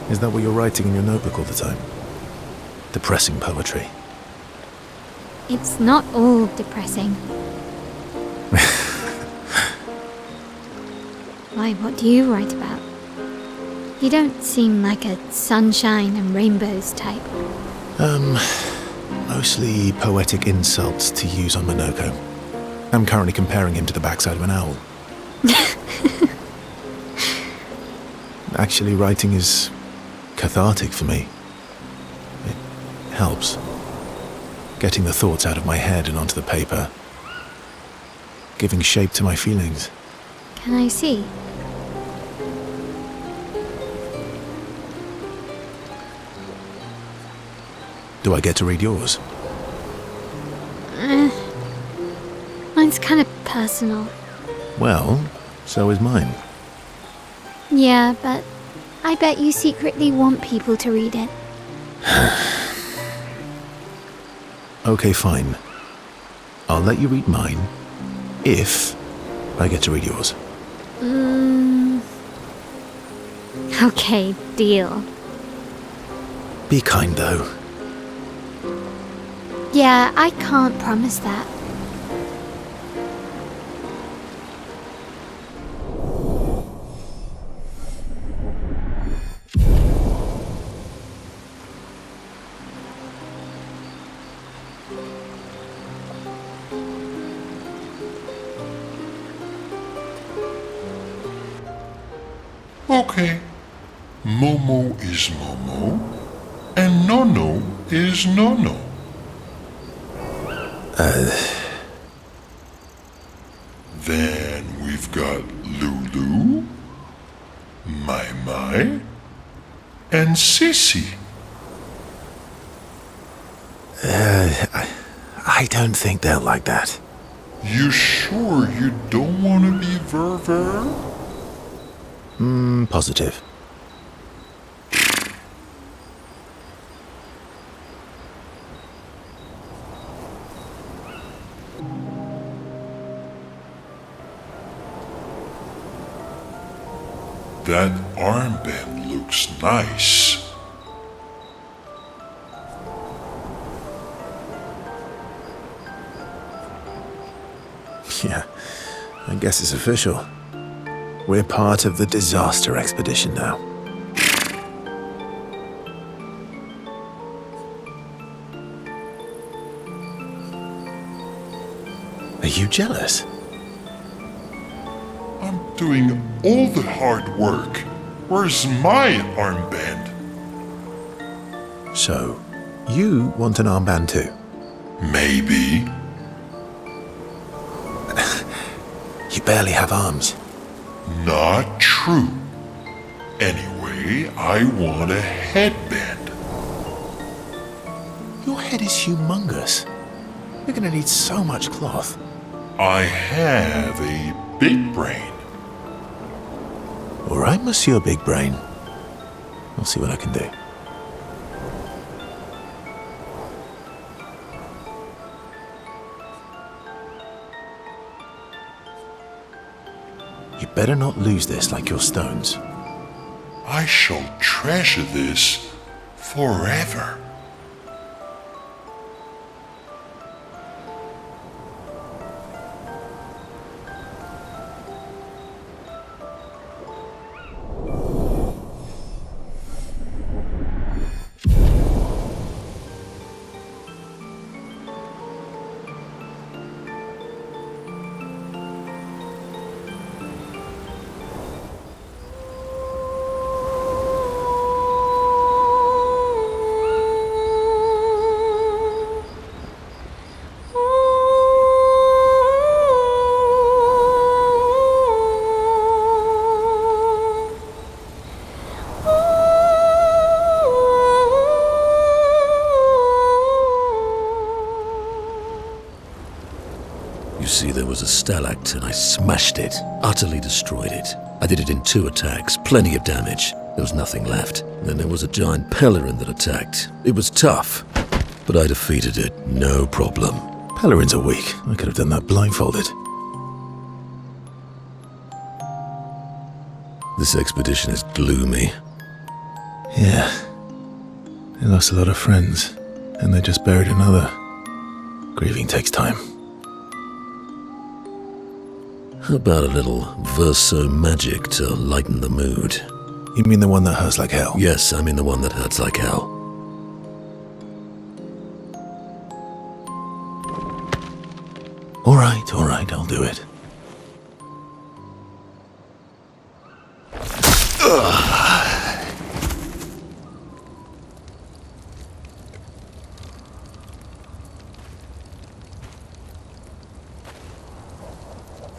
Is that what you're writing in your notebook all the time? Depressing poetry. It's not all depressing. Why, what do you write about? You don't seem like a sunshine and rainbows type. Mostly poetic insults to use on Monoko. I'm currently comparing him to the backside of an owl. Actually, writing is cathartic for me. It helps. Getting the thoughts out of my head and onto the paper. Giving shape to my feelings. Can I see? Do I get to read yours? Mine's kind of personal. Well, so is mine. Yeah, but I bet you secretly want people to read it. Okay, fine. I'll let you read mine, if I get to read yours. Okay, deal. Be kind, though. Yeah, I can't promise that. Okay. Momo is Momo, and Nono is Nono. Then we've got Lulu, Mai Mai, and Sissy. I don't think they'll like that. You sure you don't want to be Ver? Positive. That armband looks nice. guess it's official. We're part of the disaster expedition now. Are you jealous? I'm doing all the hard work. Where's my armband? So, you want an armband too? Maybe. You barely have arms. Not true. Anyway, I want a headband. Your head is humongous. You're gonna need so much cloth. I have a big brain. All right, Monsieur Big Brain. I'll see what I can do. You better not lose this like your stones. I shall treasure this forever. You see, there was a stalactite and I smashed it, utterly destroyed it. I did it in 2 attacks, plenty of damage. There was nothing left. Then there was a giant pelerin that attacked. It was tough, but I defeated it, no problem. Pelerins are weak. I could have done that blindfolded. This expedition is gloomy. Yeah. They lost a lot of friends, and they just buried another. Grieving takes time. How about a little verso magic to lighten the mood? You mean the one that hurts like hell? Yes, I mean the one that hurts like hell. All right, I'll do it.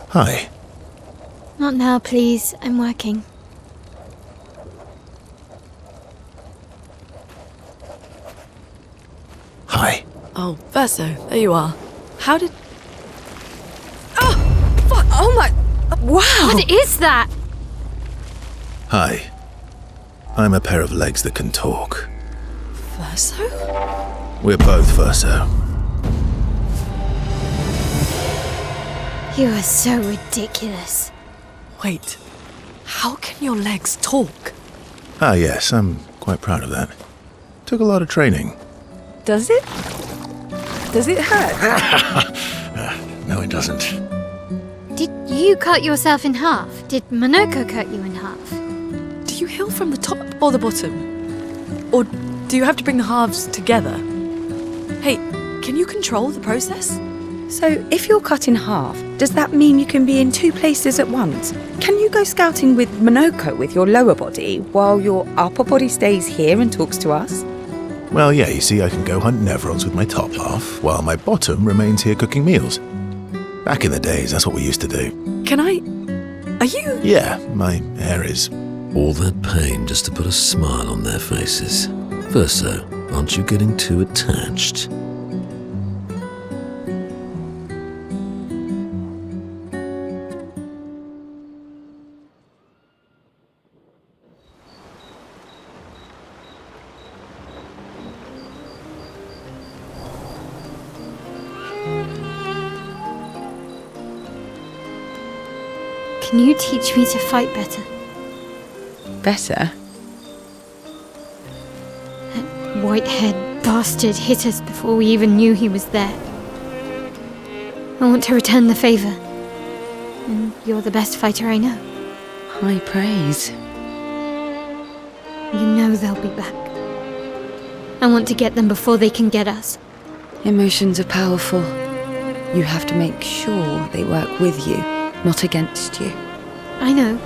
Hi. Not now, please. I'm working. Hi. Oh, Verso, there you are. How did... Oh, fuck! Oh my... Wow! What is that? Hi. I'm a pair of legs that can talk. Verso? We're both Verso. You are so ridiculous. Wait, how can your legs talk? Ah, yes, I'm quite proud of that. Took a lot of training. Does it? Does it hurt? No, it doesn't. Did you cut yourself in half? Did Monoko cut you in half? Do you heal from the top or the bottom? Or do you have to bring the halves together? Hey, can you control the process? So, if you're cut in half, does that mean you can be in 2 places at once? Can you go scouting with Monoko with your lower body, while your upper body stays here and talks to us? Well, yeah, you see, I can go hunt Nevrons with my top half, while my bottom remains here cooking meals. Back in the days, that's what we used to do. Can I... Are you... Yeah, my hair is... All that pain just to put a smile on their faces. Verso, aren't you getting too attached? Can you teach me to fight better? Better? That white-haired bastard hit us before we even knew he was there. I want to return the favor. And you're the best fighter I know. High praise. You know they'll be back. I want to get them before they can get us. Emotions are powerful. You have to make sure they work with you, not against you. I know.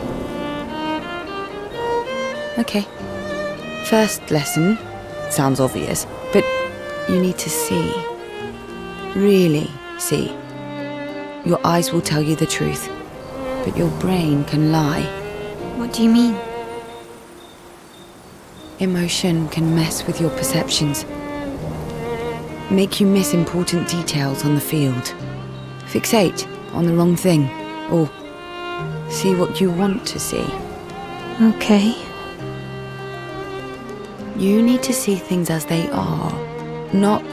Okay. First lesson. Sounds obvious, but you need to see. Really see. Your eyes will tell you the truth, but your brain can lie. What do you mean? Emotion can mess with your perceptions. Make you miss important details on the field. Fixate on the wrong thing, or see what you want to see. Okay. You need to see things as they are, not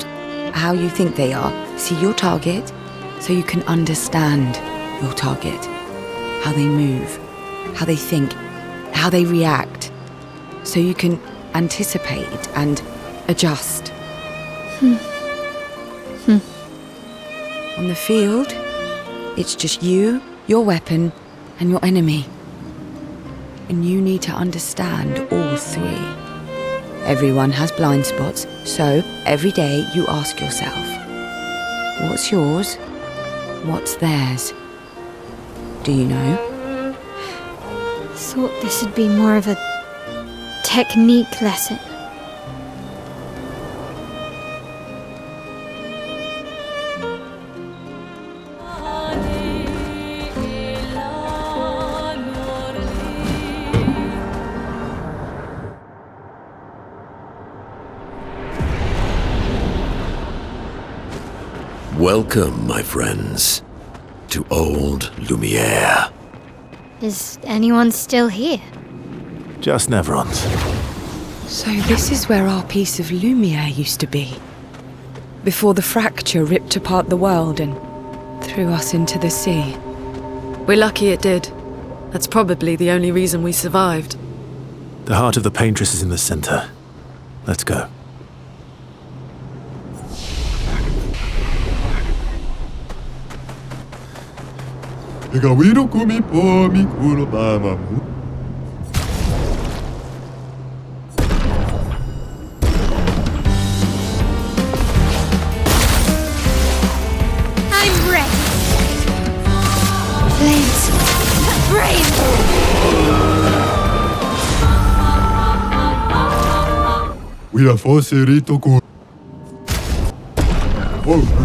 how you think they are. See your target so you can understand your target. How they move, how they think, how they react. So you can anticipate and adjust. On the field, it's just you, your weapon, and your enemy. And you need to understand all three. Everyone has blind spots, so every day you ask yourself, what's yours? What's theirs? Do you know? Thought this would be more of a technique lesson. Welcome, my friends, to Old Lumiere. Is anyone still here? Just Neverons. So this is where our piece of Lumiere used to be. Before the fracture ripped apart the world and threw us into the sea. We're lucky it did. That's probably the only reason we survived. The heart of the Paintress is in the center. Let's go. I'm ready. Flames. Brave. We are forced to go. Oh.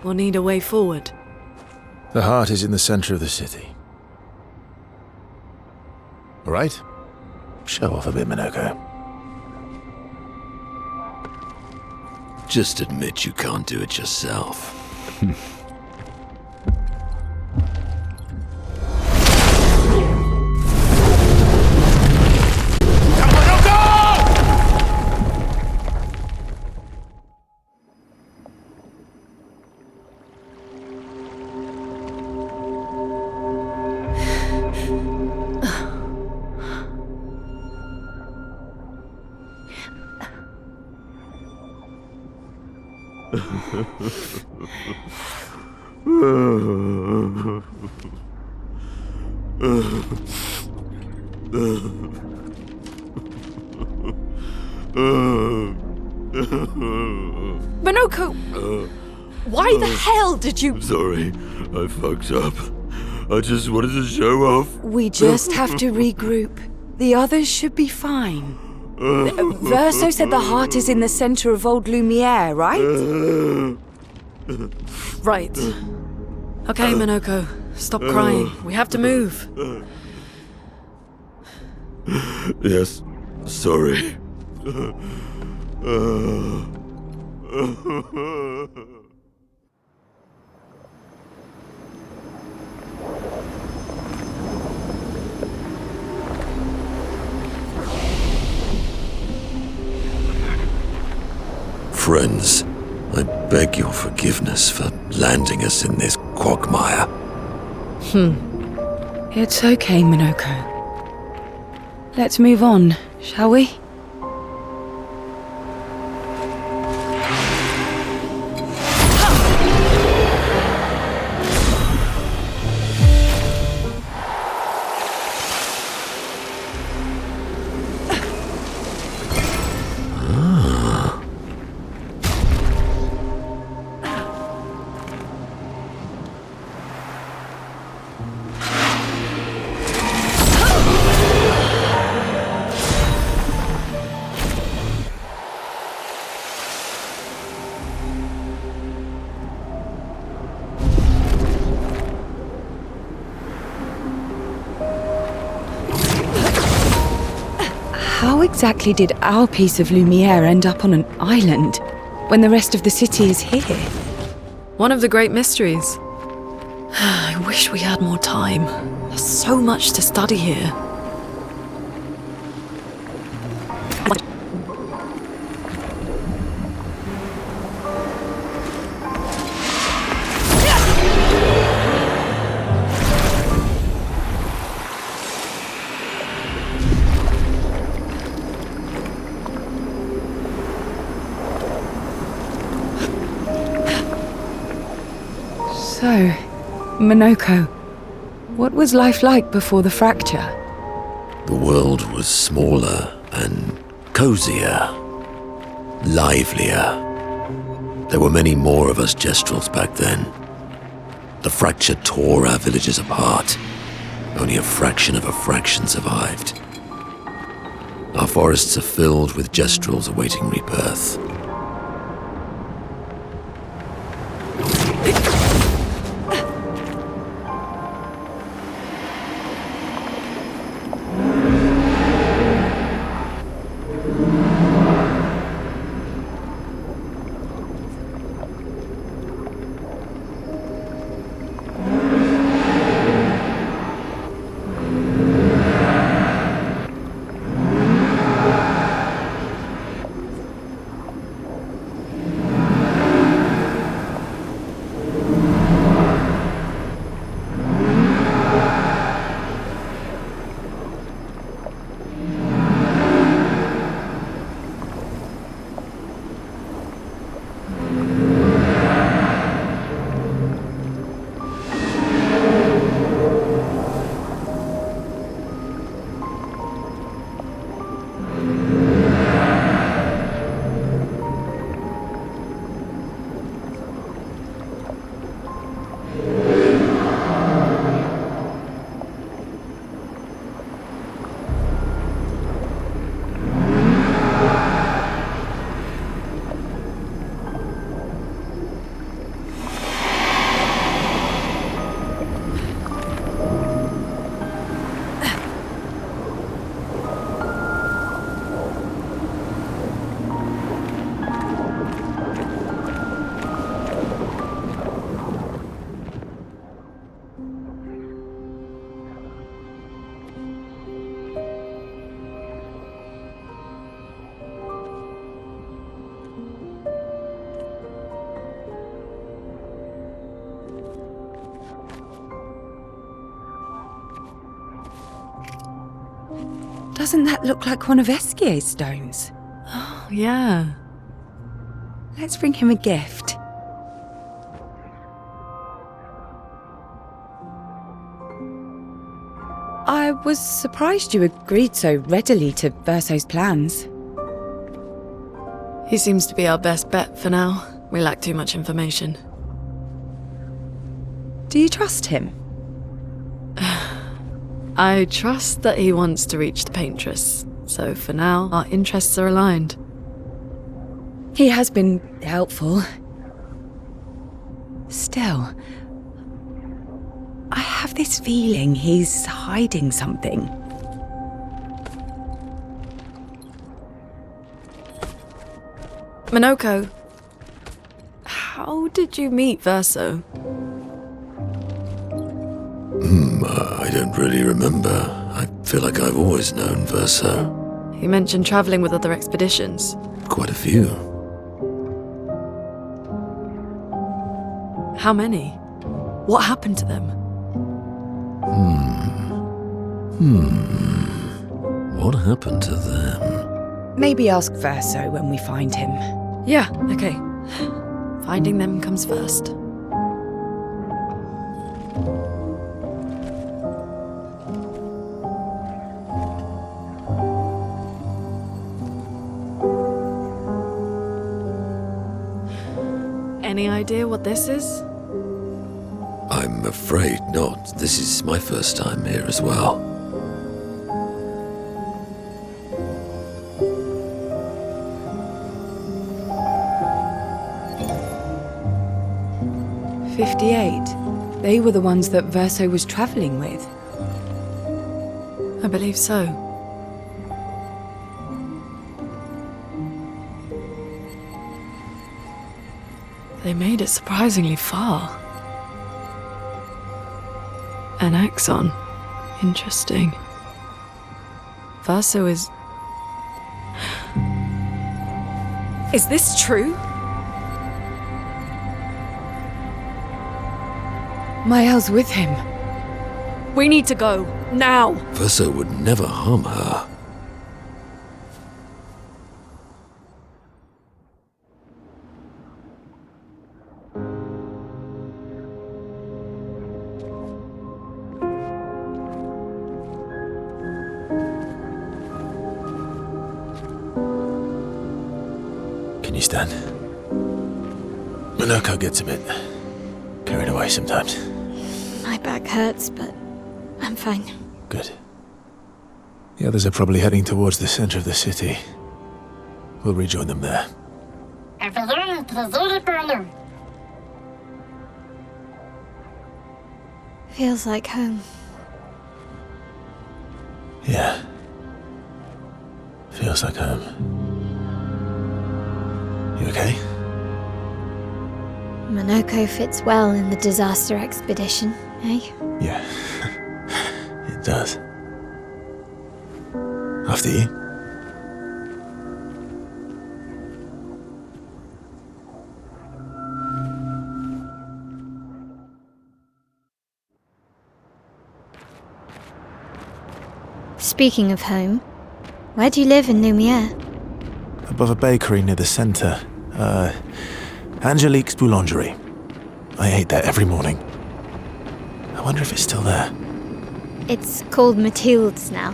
We'll need a way forward. The heart is in the center of the city. All right? Show off a bit, Minoko. Just admit you can't do it yourself. Minoko! Why the hell did you... Sorry, I fucked up. I just wanted to show off. We just have to regroup. The others should be fine. Verso said the heart is in the center of Old Lumiere, right? Right. Okay, Minoko. Stop crying. We have to move. Yes, sorry. Friends, I beg your forgiveness for landing us in this quagmire. It's okay, Minoko. Let's move on, shall we? How exactly did our piece of Lumiere end up on an island when the rest of the city is here? One of the great mysteries. I wish we had more time. There's so much to study here. So, Minoko, what was life like before the fracture? The world was smaller and cozier, livelier. There were many more of us Gestrels back then. The fracture tore our villages apart. Only a fraction of a fraction survived. Our forests are filled with Gestrels awaiting rebirth. Doesn't that look like one of Eskier's stones? Oh, yeah. Let's bring him a gift. I was surprised you agreed so readily to Verso's plans. He seems to be our best bet for now. We lack too much information. Do you trust him? I trust that he wants to reach the Paintress, so for now, our interests are aligned. He has been helpful. Still, I have this feeling he's hiding something. Minoko, how did you meet Verso? I don't really remember. I feel like I've always known Verso. He mentioned traveling with other expeditions. Quite a few. How many? What happened to them? What happened to them? Maybe ask Verso when we find him. Yeah, okay. Finding them comes first. Any idea what this is? I'm afraid not. This is my first time here as well. "58. They were the ones that Verso was travelling with. I believe so. They made it surprisingly far. An axon. Interesting. Verso is... Is this true? Mael's with him. We need to go. Now! Verso would never harm her. Can you stand? Minoko gets a bit carried away sometimes. My back hurts, but I'm fine. Good. The others are probably heading towards the center of the city. We'll rejoin them there. Feels like home. Yeah. Feels like home. You okay? Minoko fits well in the disaster expedition, eh? Yeah. It does. After you. Speaking of home, where do you live in Lumiere? Above a bakery near the center. Angelique's Boulangerie. I ate there every morning. I wonder if it's still there. It's called Mathilde's now.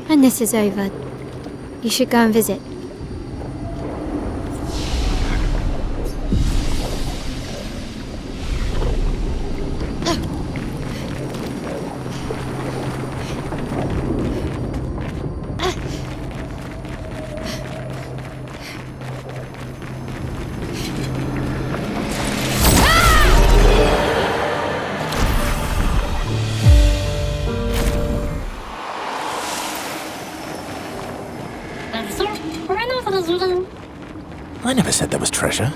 When this is over, you should go and visit. I never said there was treasure.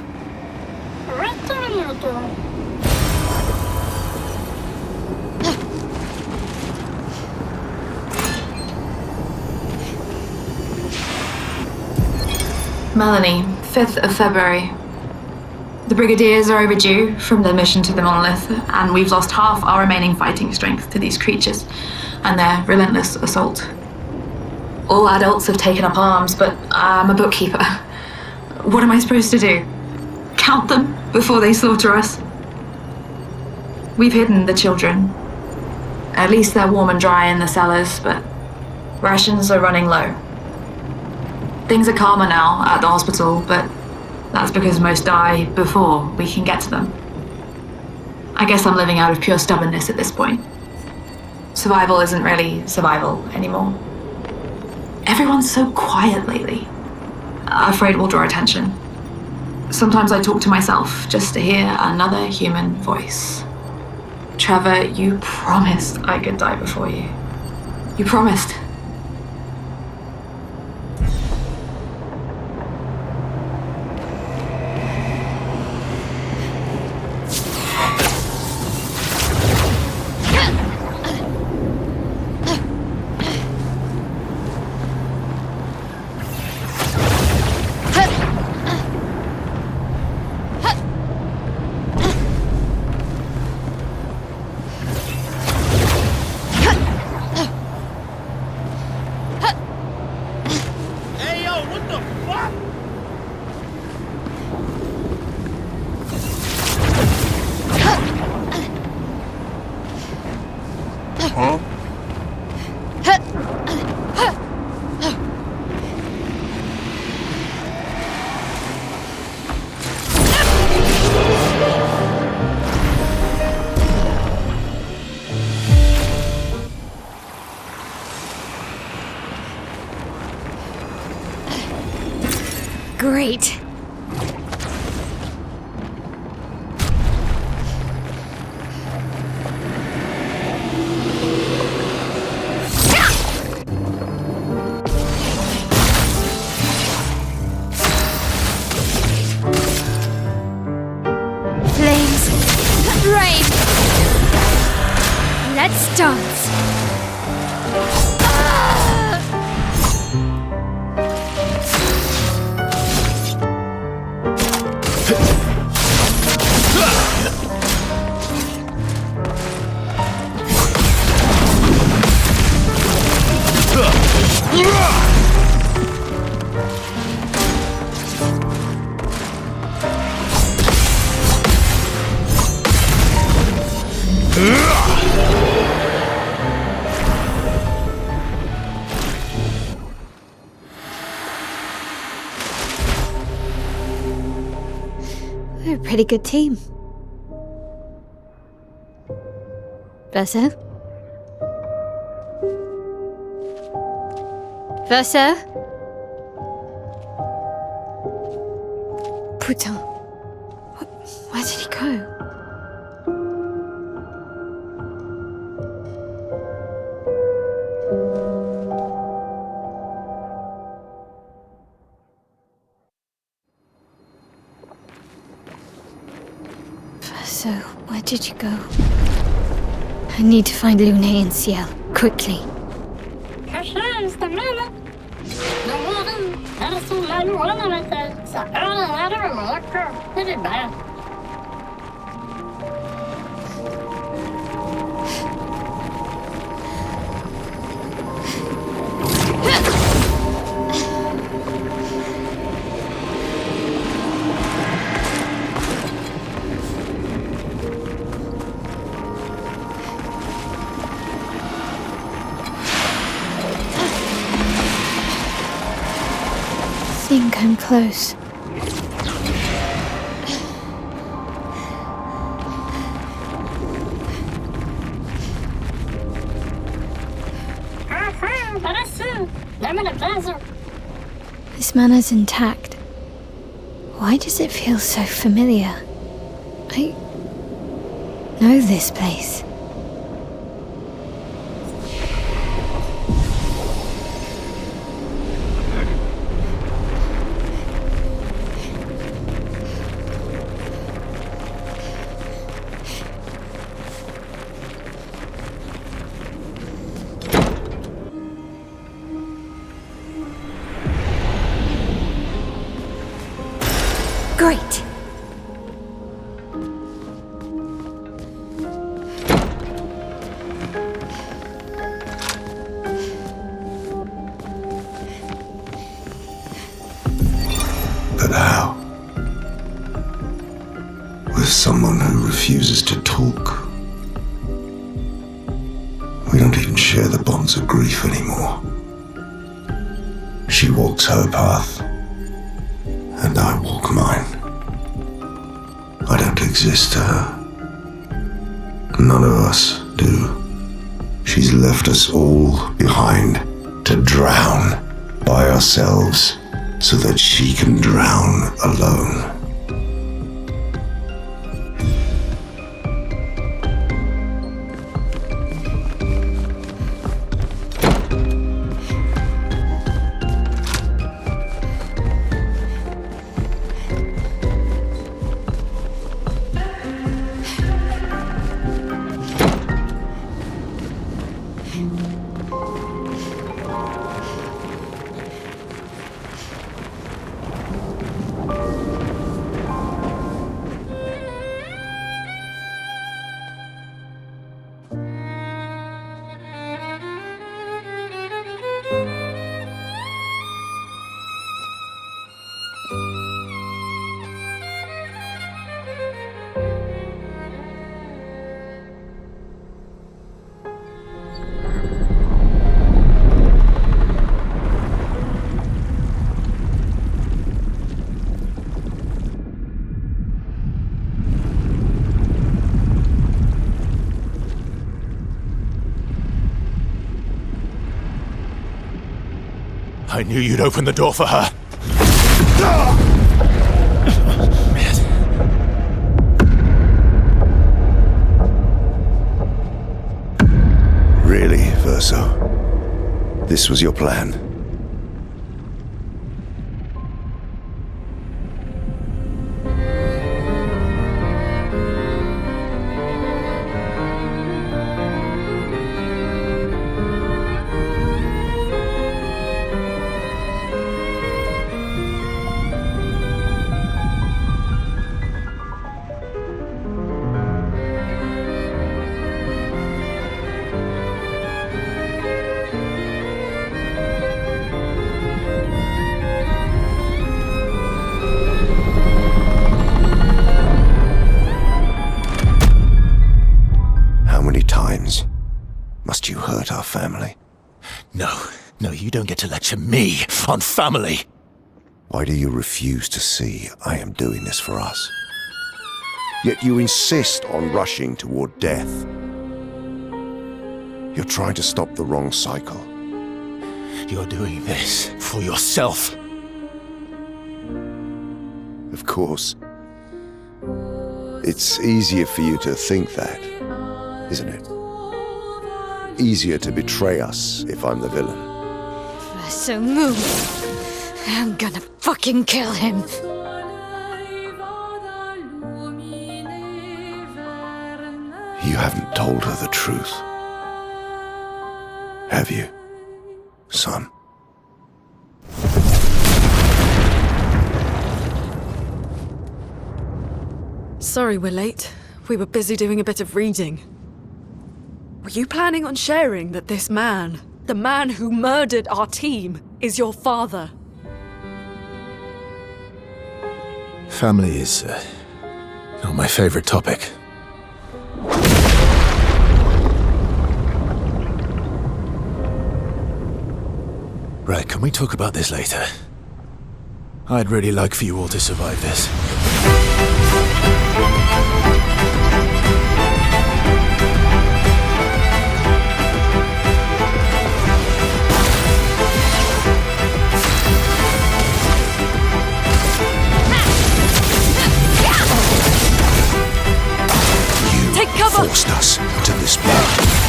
Melanie, 5th of February. The Brigadiers are overdue from their mission to the Monolith, and we've lost half our remaining fighting strength to these creatures and their relentless assault. All adults have taken up arms, but I'm a bookkeeper. What am I supposed to do? Count them before they slaughter us? We've hidden the children. At least they're warm and dry in the cellars, but rations are running low. Things are calmer now at the hospital, but that's because most die before we can get to them. I guess I'm living out of pure stubbornness at this point. Survival isn't really survival anymore. Everyone's so quiet lately. Afraid we'll draw attention. Sometimes I talk to myself just to hear another human voice. Trevor, you promised I could die before you. You promised. Huh? Great. Flames, rain. Let's dance. We're a pretty good team. Verso? Verso? Putain. Where did he go? Verso, where did you go? I need to find Lune and Ciel, quickly. Kanske stämmer. När det solar lådan vet du, så ölen är det mörker. Det är bra. I think I'm close. This manner's intact. Why does it feel so familiar? I know this place. Great. But how? With someone who refuses to talk. We don't even share the bonds of grief anymore. She walks her path, and I walk mine. I don't exist to her. None of us do. She's left us all behind to drown by ourselves so that she can drown alone. I knew you'd open the door for her. Really, Verso? This was your plan? Must you hurt our family? No, you don't get to lecture me on family. Why do you refuse to see I am doing this for us? Yet you insist on rushing toward death. You're trying to stop the wrong cycle. You're doing this for yourself. Of course. It's easier for you to think that, isn't it? Easier to betray us if I'm the villain. So move. I'm gonna fucking kill him. You haven't told her the truth. Have you, son? Sorry we're late. We were busy doing a bit of reading. Were you planning on sharing that this man, the man who murdered our team, is your father? Family is not my favorite topic. Right, can we talk about this later? I'd really like for you all to survive this. Take cover! Forced us to this point.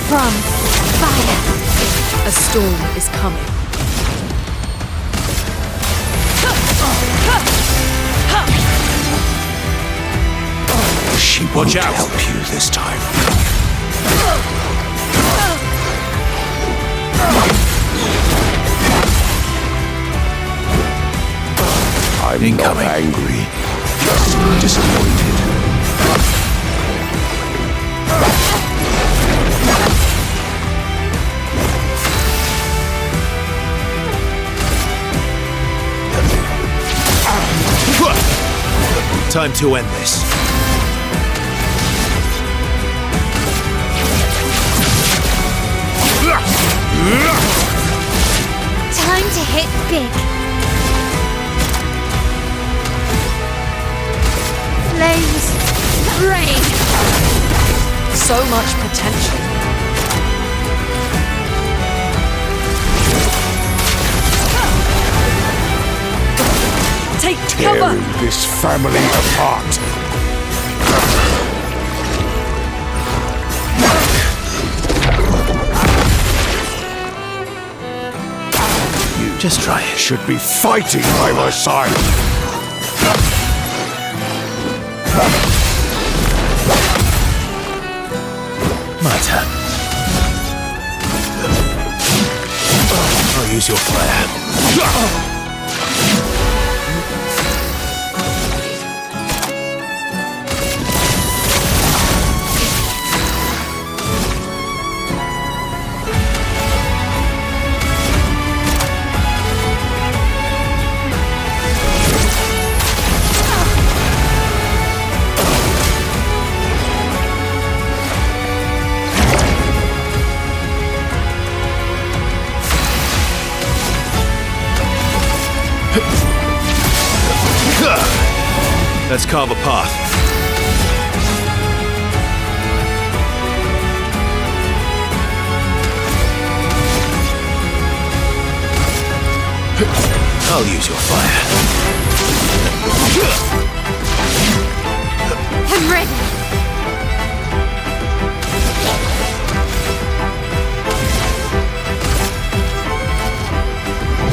From fire. A storm is coming. She won't help you this time. I'm incoming. Not angry, just disappointed. Time to end this. Time to hit big. Flames, rain. So much potential. Take cover! Tearing this family apart. You just try it. Should be fighting by my side. My turn. I'll use your Clair. Let's carve a path. I'll use your fire. I'm ready.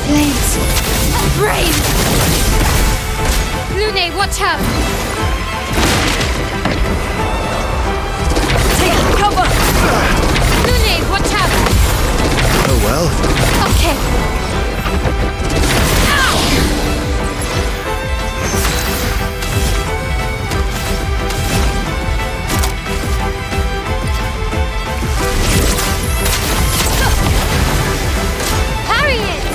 Flames. Brave! Lune, watch out! Take cover! Lune, watch out! Oh well. Okay. Parry it!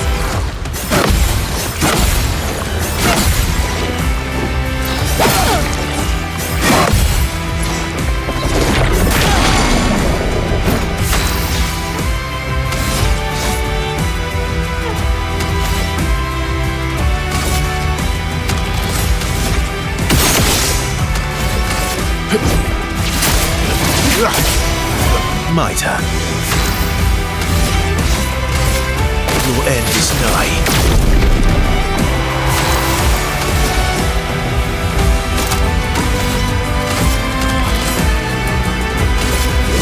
My turn. Your end is nigh.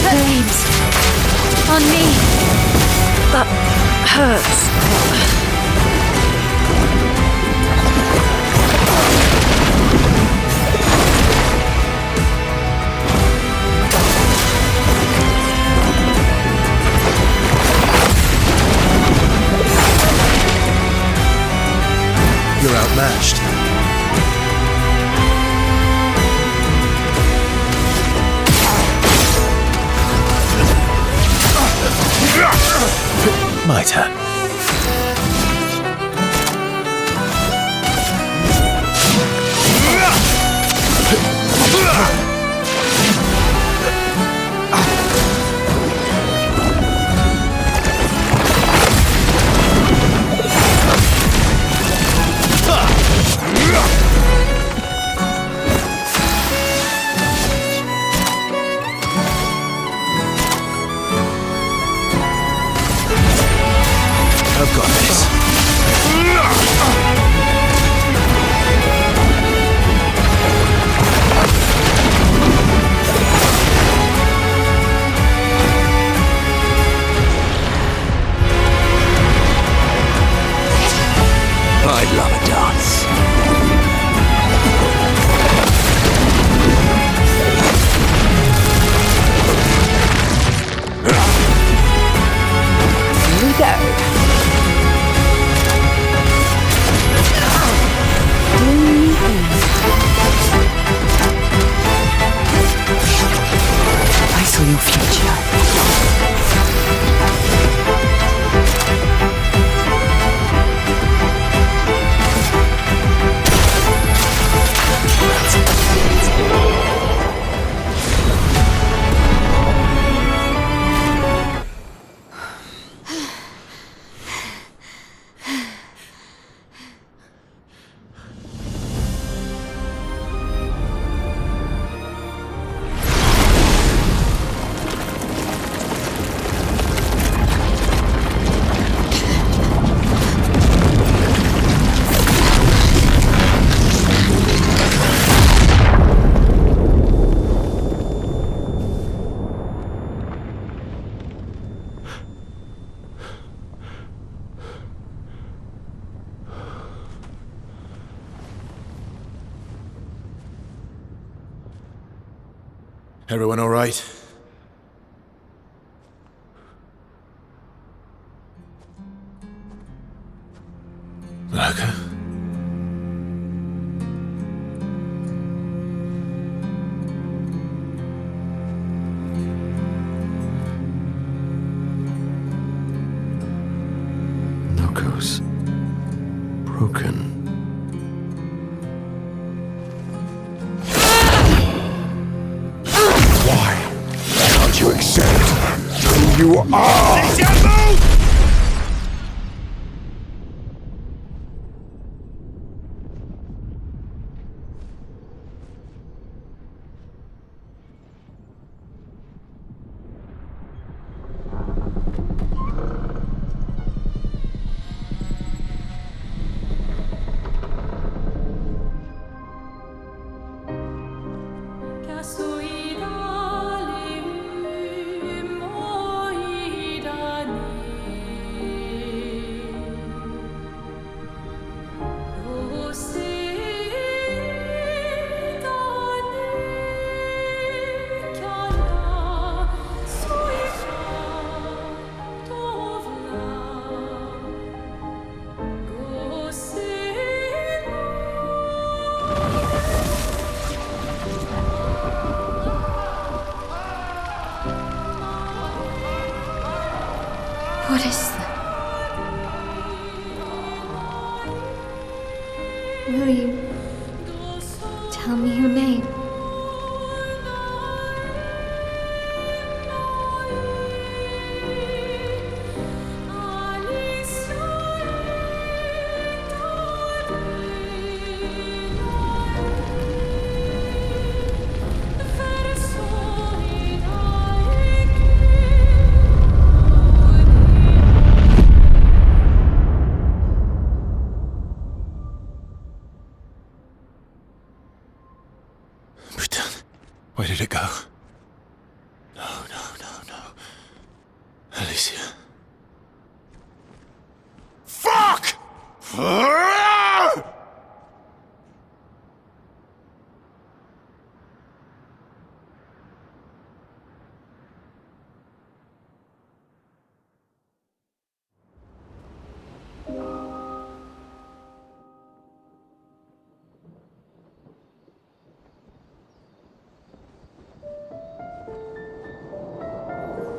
Flames. On me. That hurts. You're outmatched. My turn. I've got this. I'd love a dance. Here we go. I saw your future. Everyone all right? Lurker? Knuckles. Broken. Can't you accept who you are? What is that? Will you tell me your name? Where did it go? No. Alicia. Fuck!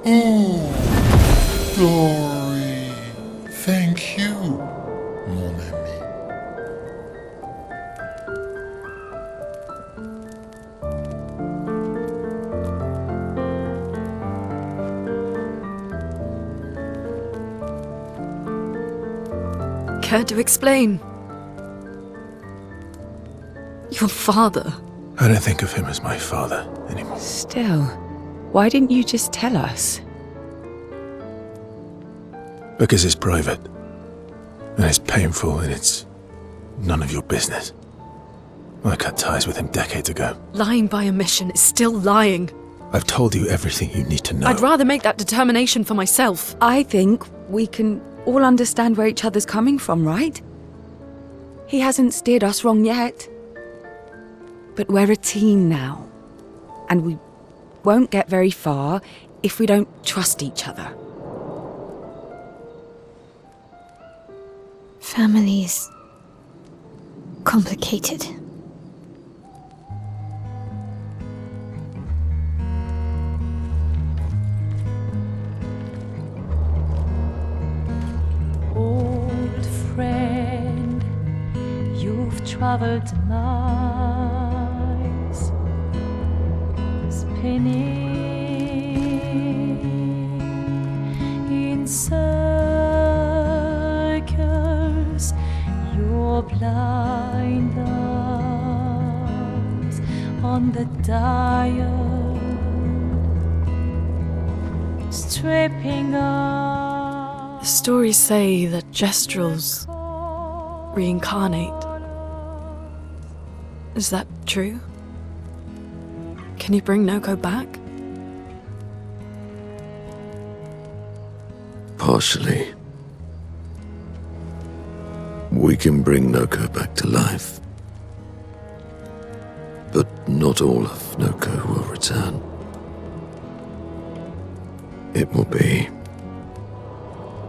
Oh, Dory, thank you, mon ami. Care to explain? Your father? I don't think of him as my father anymore. Still, why didn't you just tell us? Because it's private. And it's painful and it's none of your business. I cut ties with him decades ago. Lying by omission is still lying. I've told you everything you need to know. I'd rather make that determination for myself. I think we can all understand where each other's coming from, right? He hasn't steered us wrong yet. But we're a team now. And we won't get very far if we don't trust each other. Family's complicated. Old friend, you've traveled miles, spinning in circles, your blind eyes on the dial, stripping off. The stories say that Gestrels reincarnate. Is that true? Can you bring Noko back? Partially. We can bring Noko back to life. But not all of Noko will return. It will be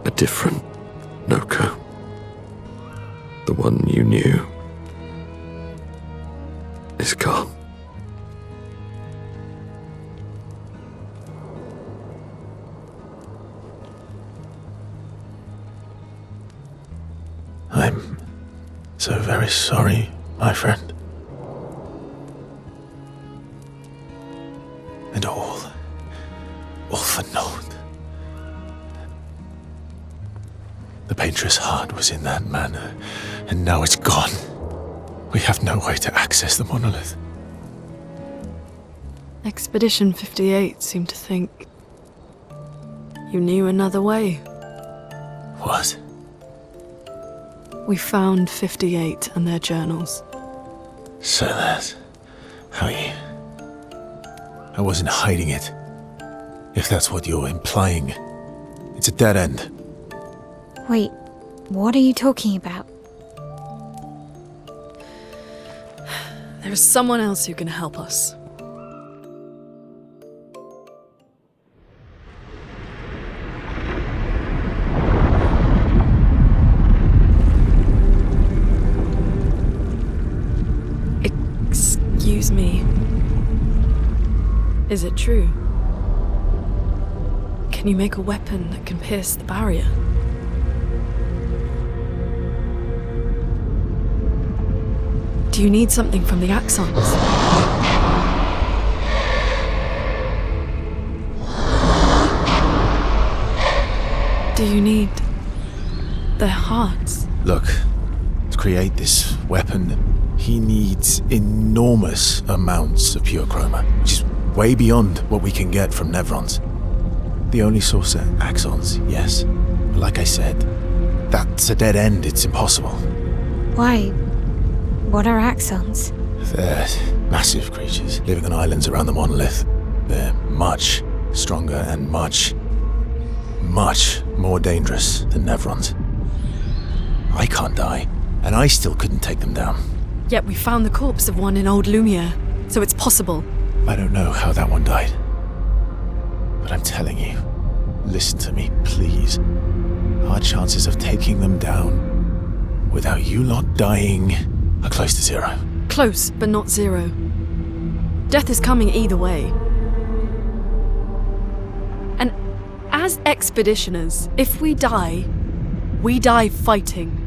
a different Noko. The one you knew is gone. I'm so very sorry, my friend. And all for naught. The painter's heart was in that manor, and now it's gone. We have no way to access the monolith. Expedition 58 seemed to think you knew another way. What? We found 58 and their journals. So that's how you... I wasn't hiding it. If that's what you're implying. It's a dead end. Wait, what are you talking about? There's someone else who can help us. Excuse me. Is it true? Can can you make a weapon that can pierce the barrier? Do you need something from the Axons? Do you need their hearts? Look, to create this weapon, he needs enormous amounts of pure chroma, which is way beyond what we can get from Nevrons. The only source are Axons, yes. But like I said, that's a dead end. It's impossible. Why? What are Axons? They're massive creatures living on islands around the monolith. They're much stronger and much more dangerous than Nevrons. I can't die, and I still couldn't take them down. Yet we found the corpse of one in Old Lumiere, so it's possible. I don't know how that one died. But I'm telling you, listen to me, please. Our chances of taking them down without you lot dying are close to zero. Close, but not zero. Death is coming either way. And as expeditioners, if we die fighting.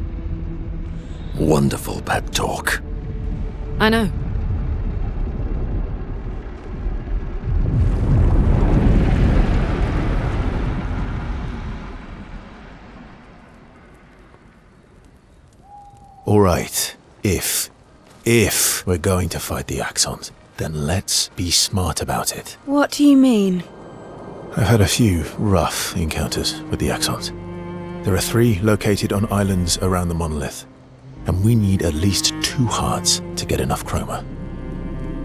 Wonderful pep talk. I know. All right, if we're going to fight the Axons, then let's be smart about it. What do you mean? I've had a few rough encounters with the Axons. There are 3 located on islands around the monolith, and we need at least 2 hearts to get enough chroma.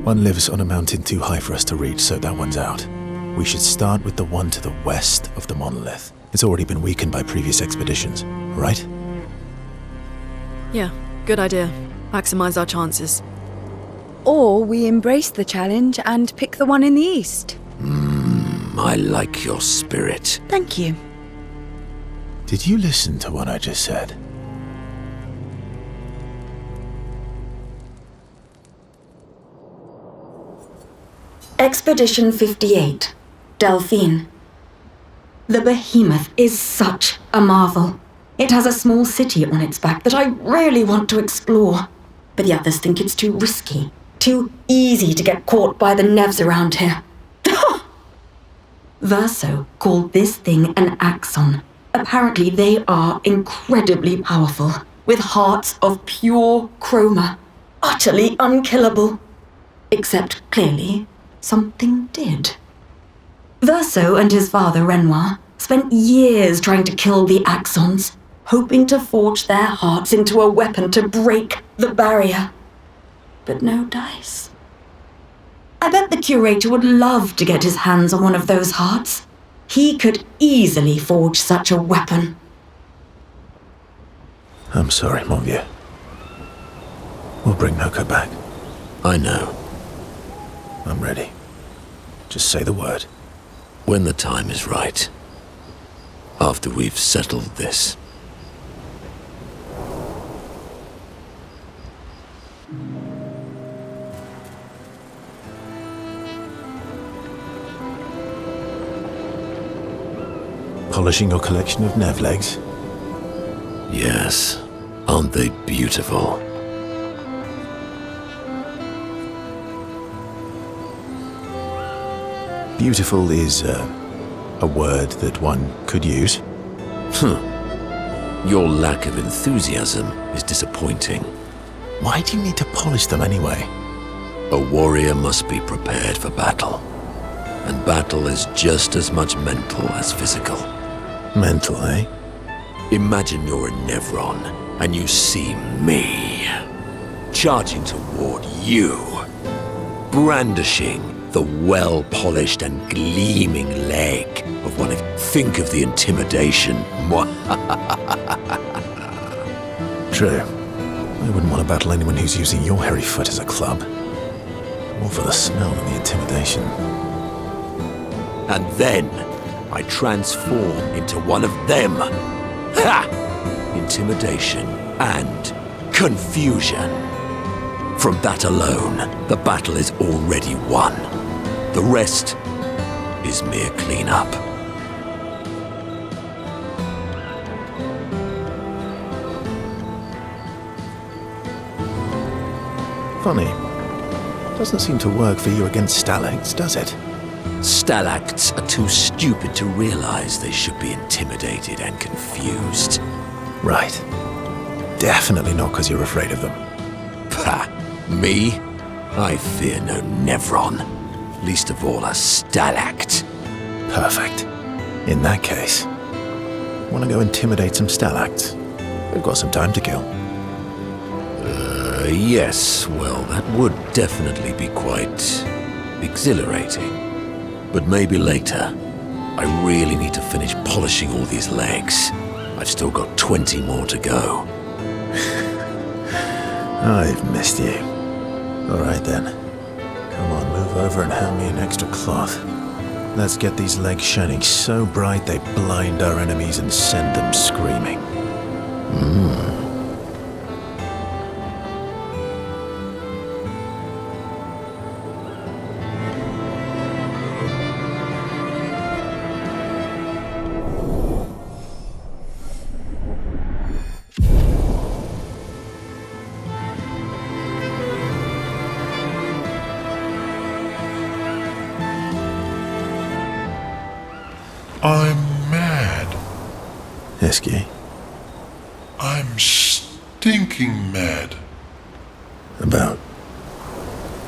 One lives on a mountain too high for us to reach, so that one's out. We should start with the one to the west of the monolith. It's already been weakened by previous expeditions, right? Yeah, good idea. Maximize our chances. Or we embrace the challenge and pick the one in the east. I like your spirit. Thank you. Did you listen to what I just said? Expedition 58, Delphine. The behemoth is such a marvel. It has a small city on its back that I really want to explore. But the others think it's too risky, too easy to get caught by the Nevs around here. Verso called this thing an Axon. Apparently they are incredibly powerful, with hearts of pure chroma, utterly unkillable. Except, clearly, something did. Verso and his father, Renoir, spent years trying to kill the Axons, hoping to forge their hearts into a weapon to break the barrier. But no dice. I bet the curator would love to get his hands on one of those hearts. He could easily forge such a weapon. I'm sorry, mon vieux. We'll bring Noko back. I know. I'm ready. Just say the word. When the time is right. After we've settled this. Polishing your collection of Nev legs? Yes. Aren't they beautiful? Beautiful is a word that one could use. Your lack of enthusiasm is disappointing. Why do you need to polish them anyway? A warrior must be prepared for battle. And battle is just as much mental as physical. Mental, eh? Imagine you're a Nevron, and you see me, charging toward you, brandishing the well-polished and gleaming leg of one of... Think of the intimidation. True. I wouldn't want to battle anyone who's using your hairy foot as a club. More for the smell than the intimidation. And then I transform into one of them. Ha! Intimidation and confusion. From that alone, the battle is already won. The rest is mere cleanup. Funny. Doesn't seem to work for you against stalactites, does it? Stalacts are too stupid to realize they should be intimidated and confused. Right. Definitely not because you're afraid of them. Pah! Me? I fear no Nevron. Least of all a stalact. Perfect. In that case, want to go intimidate some stalacts? We've got some time to kill. Yes, well, that would definitely be quite exhilarating. But maybe later. I really need to finish polishing all these legs. I've still got 20 more to go. I've missed you. Alright then. Come on, move over and hand me an extra cloth. Let's get these legs shining so bright they blind our enemies and send them screaming. I'm mad. Esky. I'm stinking mad. About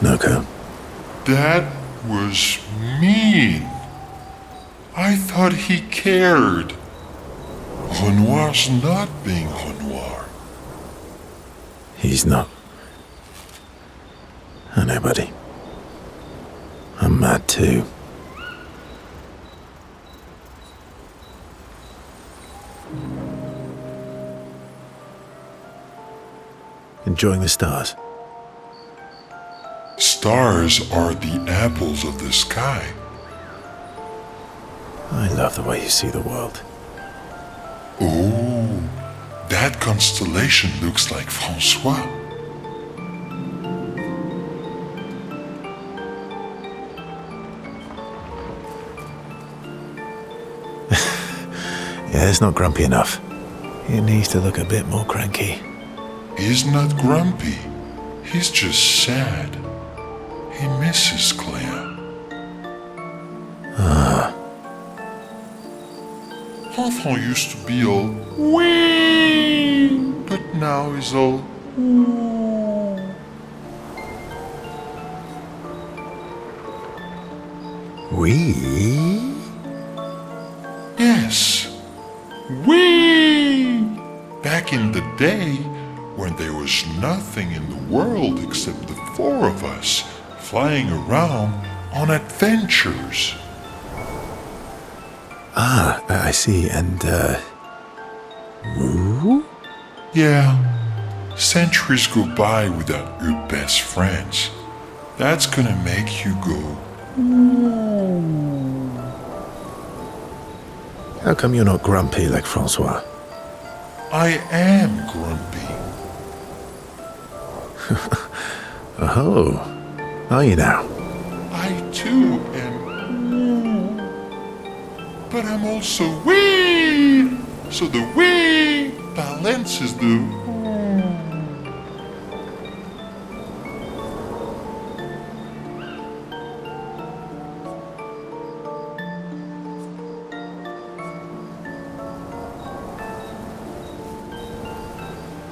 Noko. That was mean. I thought he cared. Renoir's not being Renoir. He's not. I know, buddy. I'm mad too. Enjoying the stars? Stars are the apples of the sky. I love the way you see the world. Oh, that constellation looks like Francois. Yeah, it's not grumpy enough. It needs to look a bit more cranky. He's not grumpy. He's just sad. He misses Clair. Enfant used to be all wee, but now he's all ooh. We? Yes, we. Back in the day, when there was nothing in the world except the four of us flying around on adventures. Ah, I see, and, woo? Yeah, centuries go by without your best friends. That's gonna make you go, ooh. How come you're not grumpy like Francois? I am grumpy. Oh, are you now? I too am. But I'm also wee. So the wee balances the.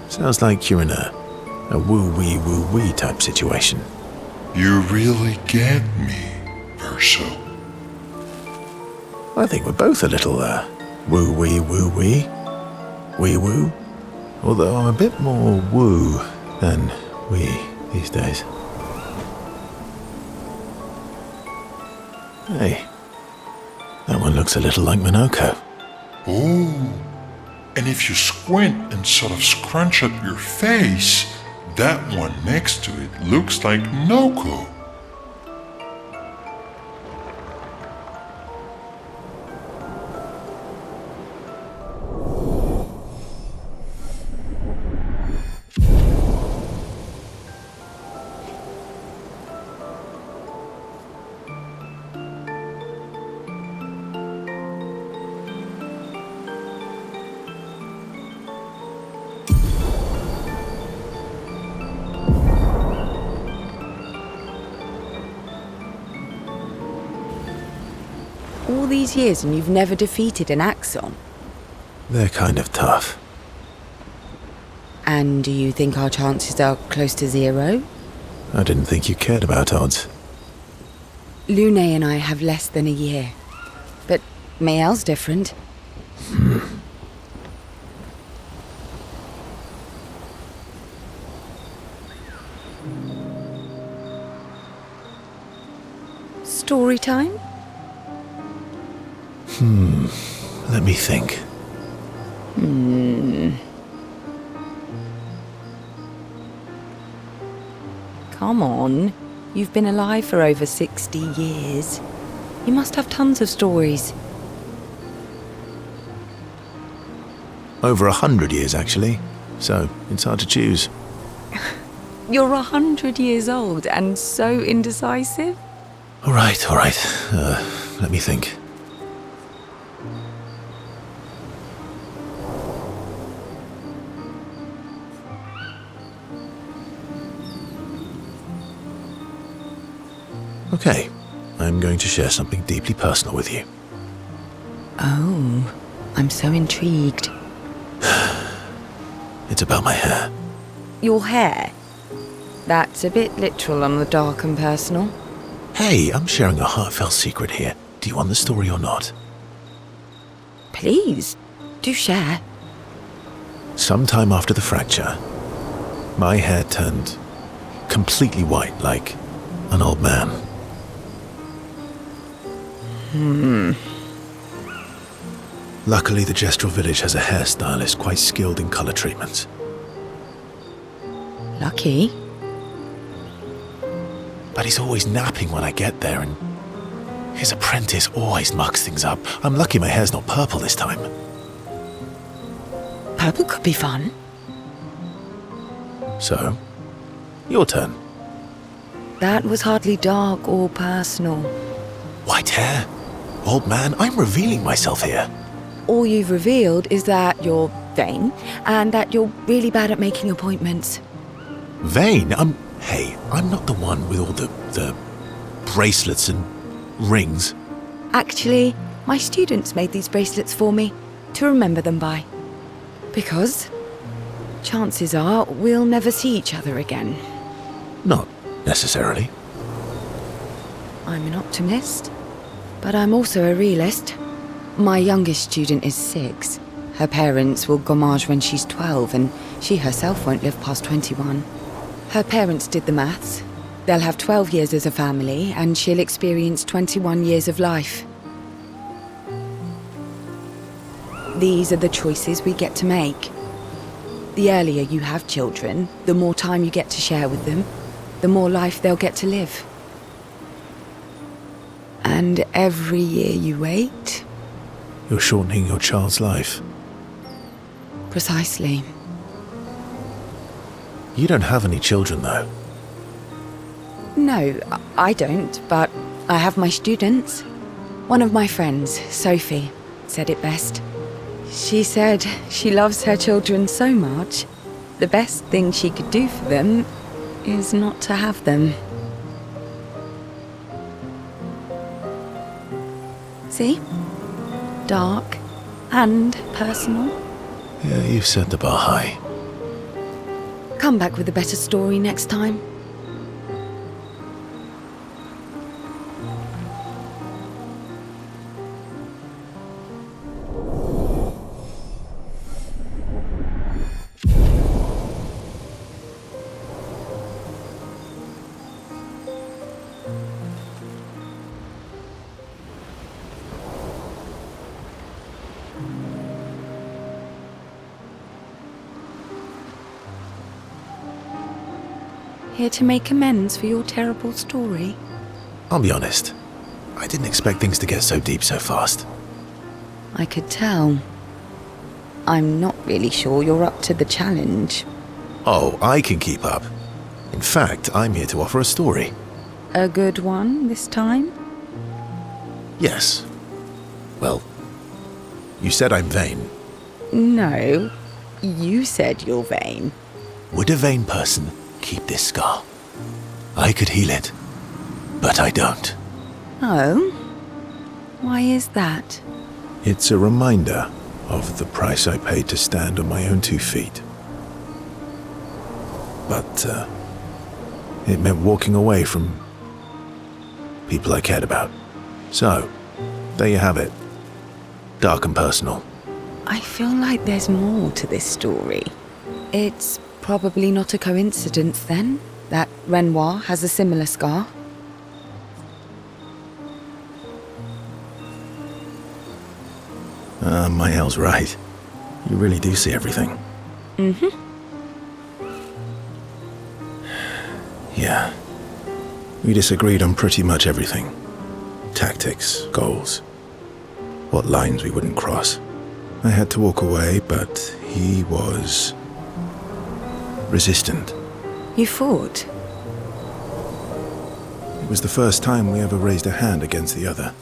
Sounds like you're in a woo-wee type situation. You really get me, Verso. I think we're both a little, woo-wee. Wee-woo. Although I'm a bit more woo than we these days. Hey, that one looks a little like Minoko. Oh, and if you squint and sort of scrunch up your face, that one next to it looks like Noko. all these years and you've never defeated an Axon? They're kind of tough. And do you think our chances are close to zero? I didn't think you cared about odds. Lune and I have less than a year. But Mael's different. Story time? Let me think. Come on. You've been alive for over 60 years. You must have tons of stories. Over 100 years, actually. So, it's hard to choose. You're 100 years old and so indecisive? All right. Let me think. Okay, I'm going to share something deeply personal with you. Oh, I'm so intrigued. It's about my hair. Your hair? That's a bit literal on the dark and personal. Hey, I'm sharing a heartfelt secret here. Do you want the story or not? Please, do share. Sometime after the fracture, my hair turned completely white, like an old man. Luckily, the Gestrel village has a hairstylist quite skilled in color treatments. Lucky? But he's always napping when I get there, and his apprentice always mucks things up. I'm lucky my hair's not purple this time. Purple could be fun. So, your turn. That was hardly dark or personal. White hair? Old man, I'm revealing myself here. All you've revealed is that you're vain and that you're really bad at making appointments. Vain? Hey, I'm not the one with all the bracelets and rings. Actually, my students made these bracelets for me to remember them by. Because chances are we'll never see each other again. Not necessarily. I'm an optimist, but I'm also a realist. My youngest student is 6. Her parents will gommage when she's 12, and she herself won't live past 21. Her parents did the maths. They'll have 12 years as a family, and she'll experience 21 years of life. These are the choices we get to make. The earlier you have children, the more time you get to share with them, the more life they'll get to live. And every year you wait... You're shortening your child's life. Precisely. You don't have any children, though. No, I don't, but I have my students. One of my friends, Sophie, said it best. She said she loves her children so much, the best thing she could do for them is not to have them. See? Dark and personal. Yeah, you've set the bar high. Come back with a better story next time. Here to make amends for your terrible story? I'll be honest. I didn't expect things to get so deep so fast. I could tell. I'm not really sure you're up to the challenge. Oh, I can keep up. In fact, I'm here to offer a story. A good one this time? Yes. Well, you said I'm vain. No, you said you're vain. Would a vain person keep this scar? I could heal it, but I don't. Oh? Why is that? It's a reminder of the price I paid to stand on my own 2 feet. But, it meant walking away from people I cared about. So, there you have it. Dark and personal. I feel like there's more to this story. It's probably not a coincidence, then, that Renoir has a similar scar. Mael's right. You really do see everything. Mm-hmm. Yeah. We disagreed on pretty much everything. Tactics, goals, what lines we wouldn't cross. I had to walk away, but he was resistant. You fought? It was the first time we ever raised a hand against the other.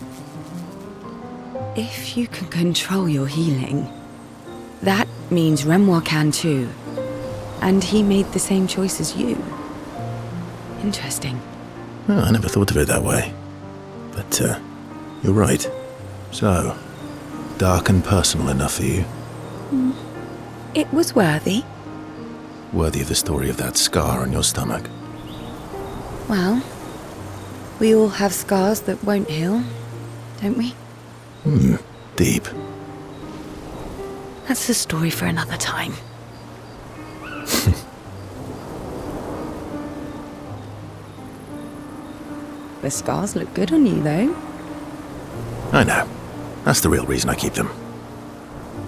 If you can control your healing, that means Renoir can too. And he made the same choice as you. Interesting. Oh, I never thought of it that way. But, you're right. So, dark and personal enough for you? It was worthy. Worthy of the story of that scar on your stomach. Well, we all have scars that won't heal, don't we? Deep. That's a story for another time. The scars look good on you, though. I know. That's the real reason I keep them.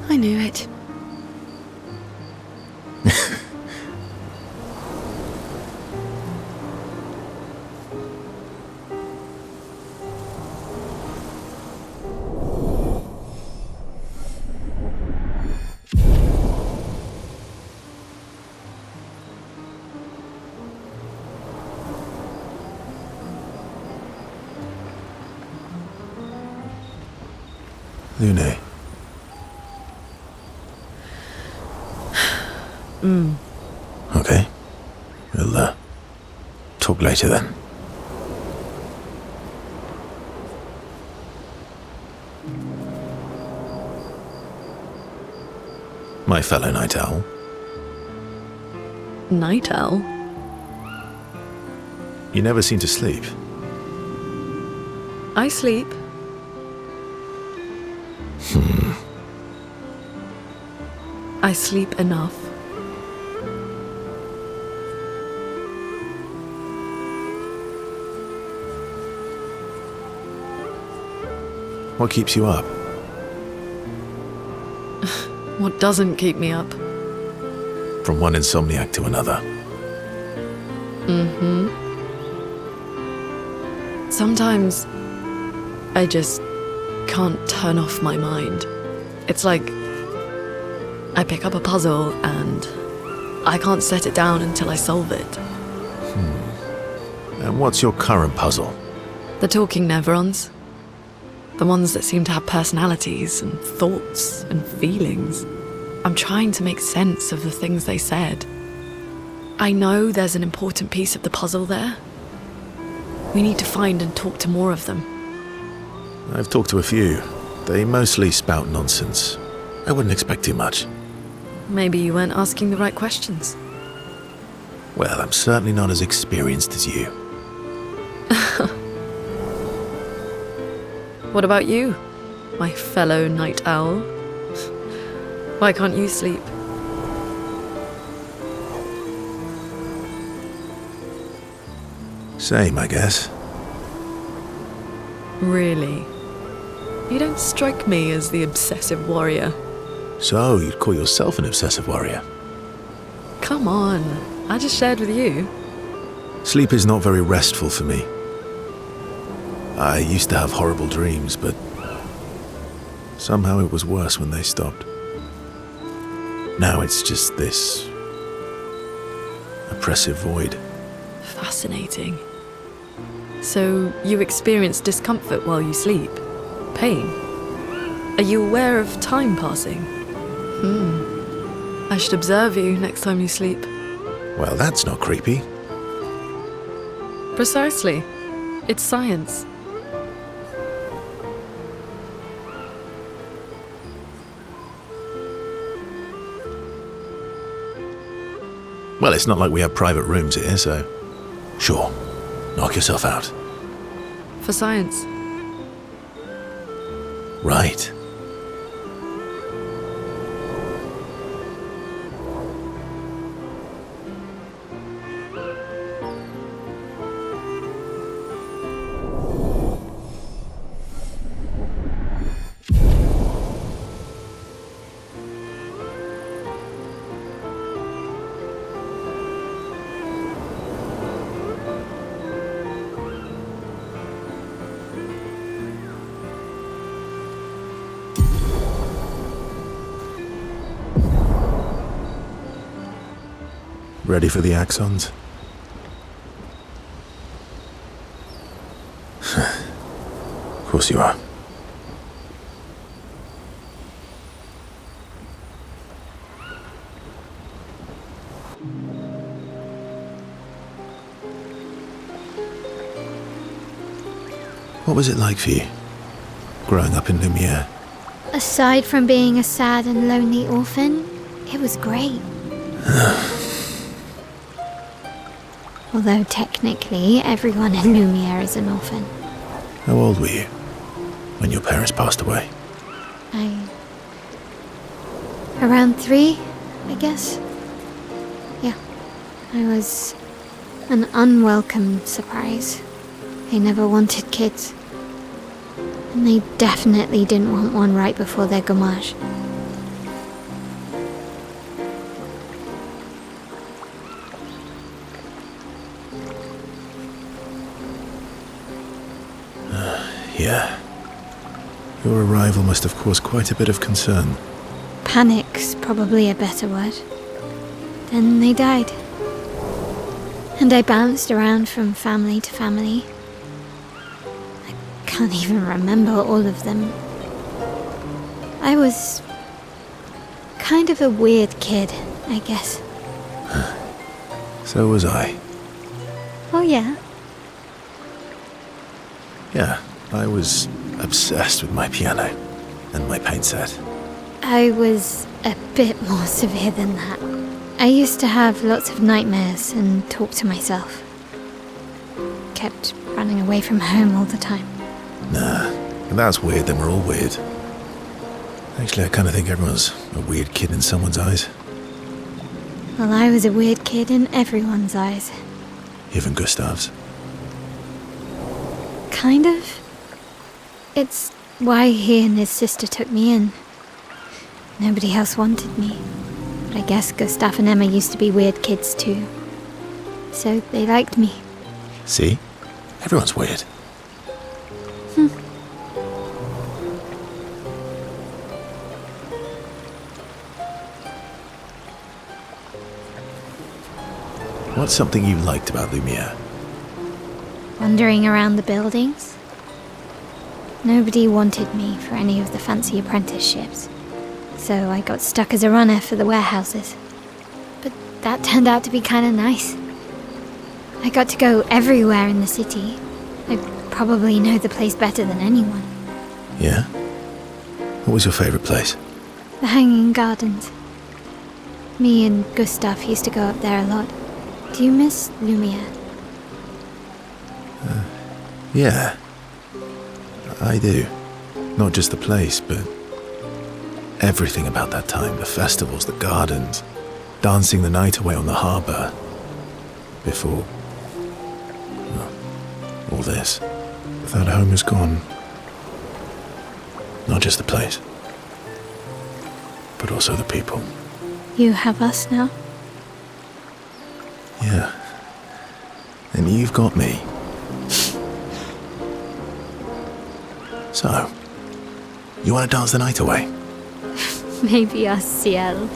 I knew it. Lune. Okay. We'll, talk later then. My fellow night owl. Night owl? You never seem to sleep. I sleep. I sleep enough. What keeps you up? What doesn't keep me up? From one insomniac to another. Sometimes I just can't turn off my mind. It's like I pick up a puzzle and I can't set it down until I solve it. And what's your current puzzle? The talking Neverons. The ones that seem to have personalities and thoughts and feelings. I'm trying to make sense of the things they said. I know there's an important piece of the puzzle there. We need to find and talk to more of them. I've talked to a few. They mostly spout nonsense. I wouldn't expect too much. Maybe you weren't asking the right questions. Well, I'm certainly not as experienced as you. What about you, my fellow night owl? Why can't you sleep? Same, I guess. Really? You don't strike me as the obsessive warrior. So, you'd call yourself an obsessive warrior? Come on, I just shared with you. Sleep is not very restful for me. I used to have horrible dreams, but somehow it was worse when they stopped. Now it's just this oppressive void. Fascinating. So you experience discomfort while you sleep? Pain? Are you aware of time passing? I should observe you next time you sleep. Well, that's not creepy. Precisely. It's science. Well, it's not like we have private rooms here, so... Sure. Knock yourself out. For science. Right. Ready for the axons? Of course you are. What was it like for you, growing up in Lumiere? Aside from being a sad and lonely orphan, it was great. Although technically, everyone in Lumiere is an orphan. How old were you when your parents passed away? Around 3, I guess. Yeah. I was an unwelcome surprise. They never wanted kids. And they definitely didn't want one right before their gommage. Yeah. Your arrival must have caused quite a bit of concern. Panic's probably a better word. Then they died. And I bounced around from family to family. I can't even remember all of them. I was kind of a weird kid, I guess. So was I. Oh yeah? Yeah, I was obsessed with my piano and my paint set. I was a bit more severe than that. I used to have lots of nightmares and talk to myself. Kept running away from home all the time. Nah, if that's weird, then we're all weird. Actually, I kind of think everyone's a weird kid in someone's eyes. Well, I was a weird kid in everyone's eyes. Even Gustav's. Kind of. It's why he and his sister took me in. Nobody else wanted me. But I guess Gustav and Emma used to be weird kids too. So they liked me. See? Everyone's weird. What's something you liked about Lumiere? Wandering around the buildings. Nobody wanted me for any of the fancy apprenticeships. So I got stuck as a runner for the warehouses. But that turned out to be kind of nice. I got to go everywhere in the city. I probably know the place better than anyone. Yeah? What was your favourite place? The Hanging Gardens. Me and Gustav used to go up there a lot. Do you miss Lumiere? Yeah. I do. Not just the place, but everything about that time. The festivals, the gardens, dancing the night away on the harbour. Before... well, all this. That home is gone. Not just the place, but also the people. You have us now? Yeah. And you've got me. So, you want to dance the night away? Maybe us, Ciel.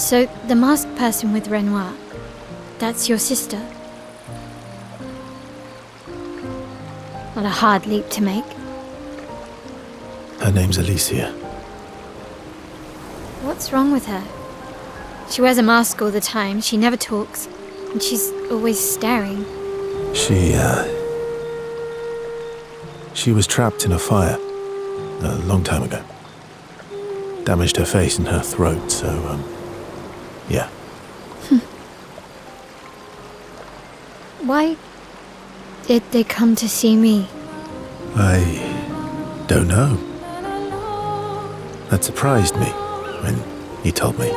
So, the masked person with Renoir, that's your sister? Not a hard leap to make. Her name's Alicia. What's wrong with her? She wears a mask all the time, she never talks, and she's always staring. She was trapped in a fire a long time ago. Damaged her face and her throat, so, yeah. Why did they come to see me? I don't know. That surprised me when he told me.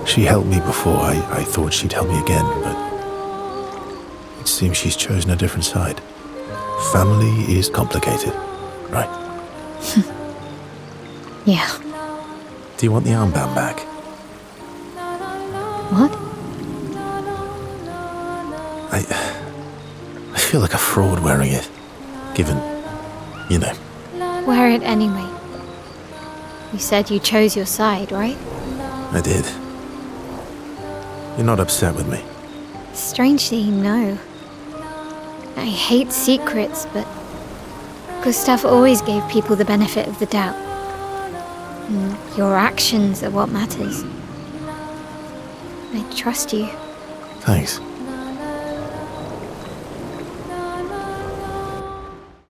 She helped me before. I thought she'd help me again, but it seems she's chosen a different side. Family is complicated, right? Yeah. Do you want the armband back? What? I feel like a fraud wearing it, given, you know. Wear it anyway. You said you chose your side, right? I did. You're not upset with me? Strangely, no. I hate secrets, but Gustav always gave people the benefit of the doubt. And your actions are what matters. I trust you. Thanks.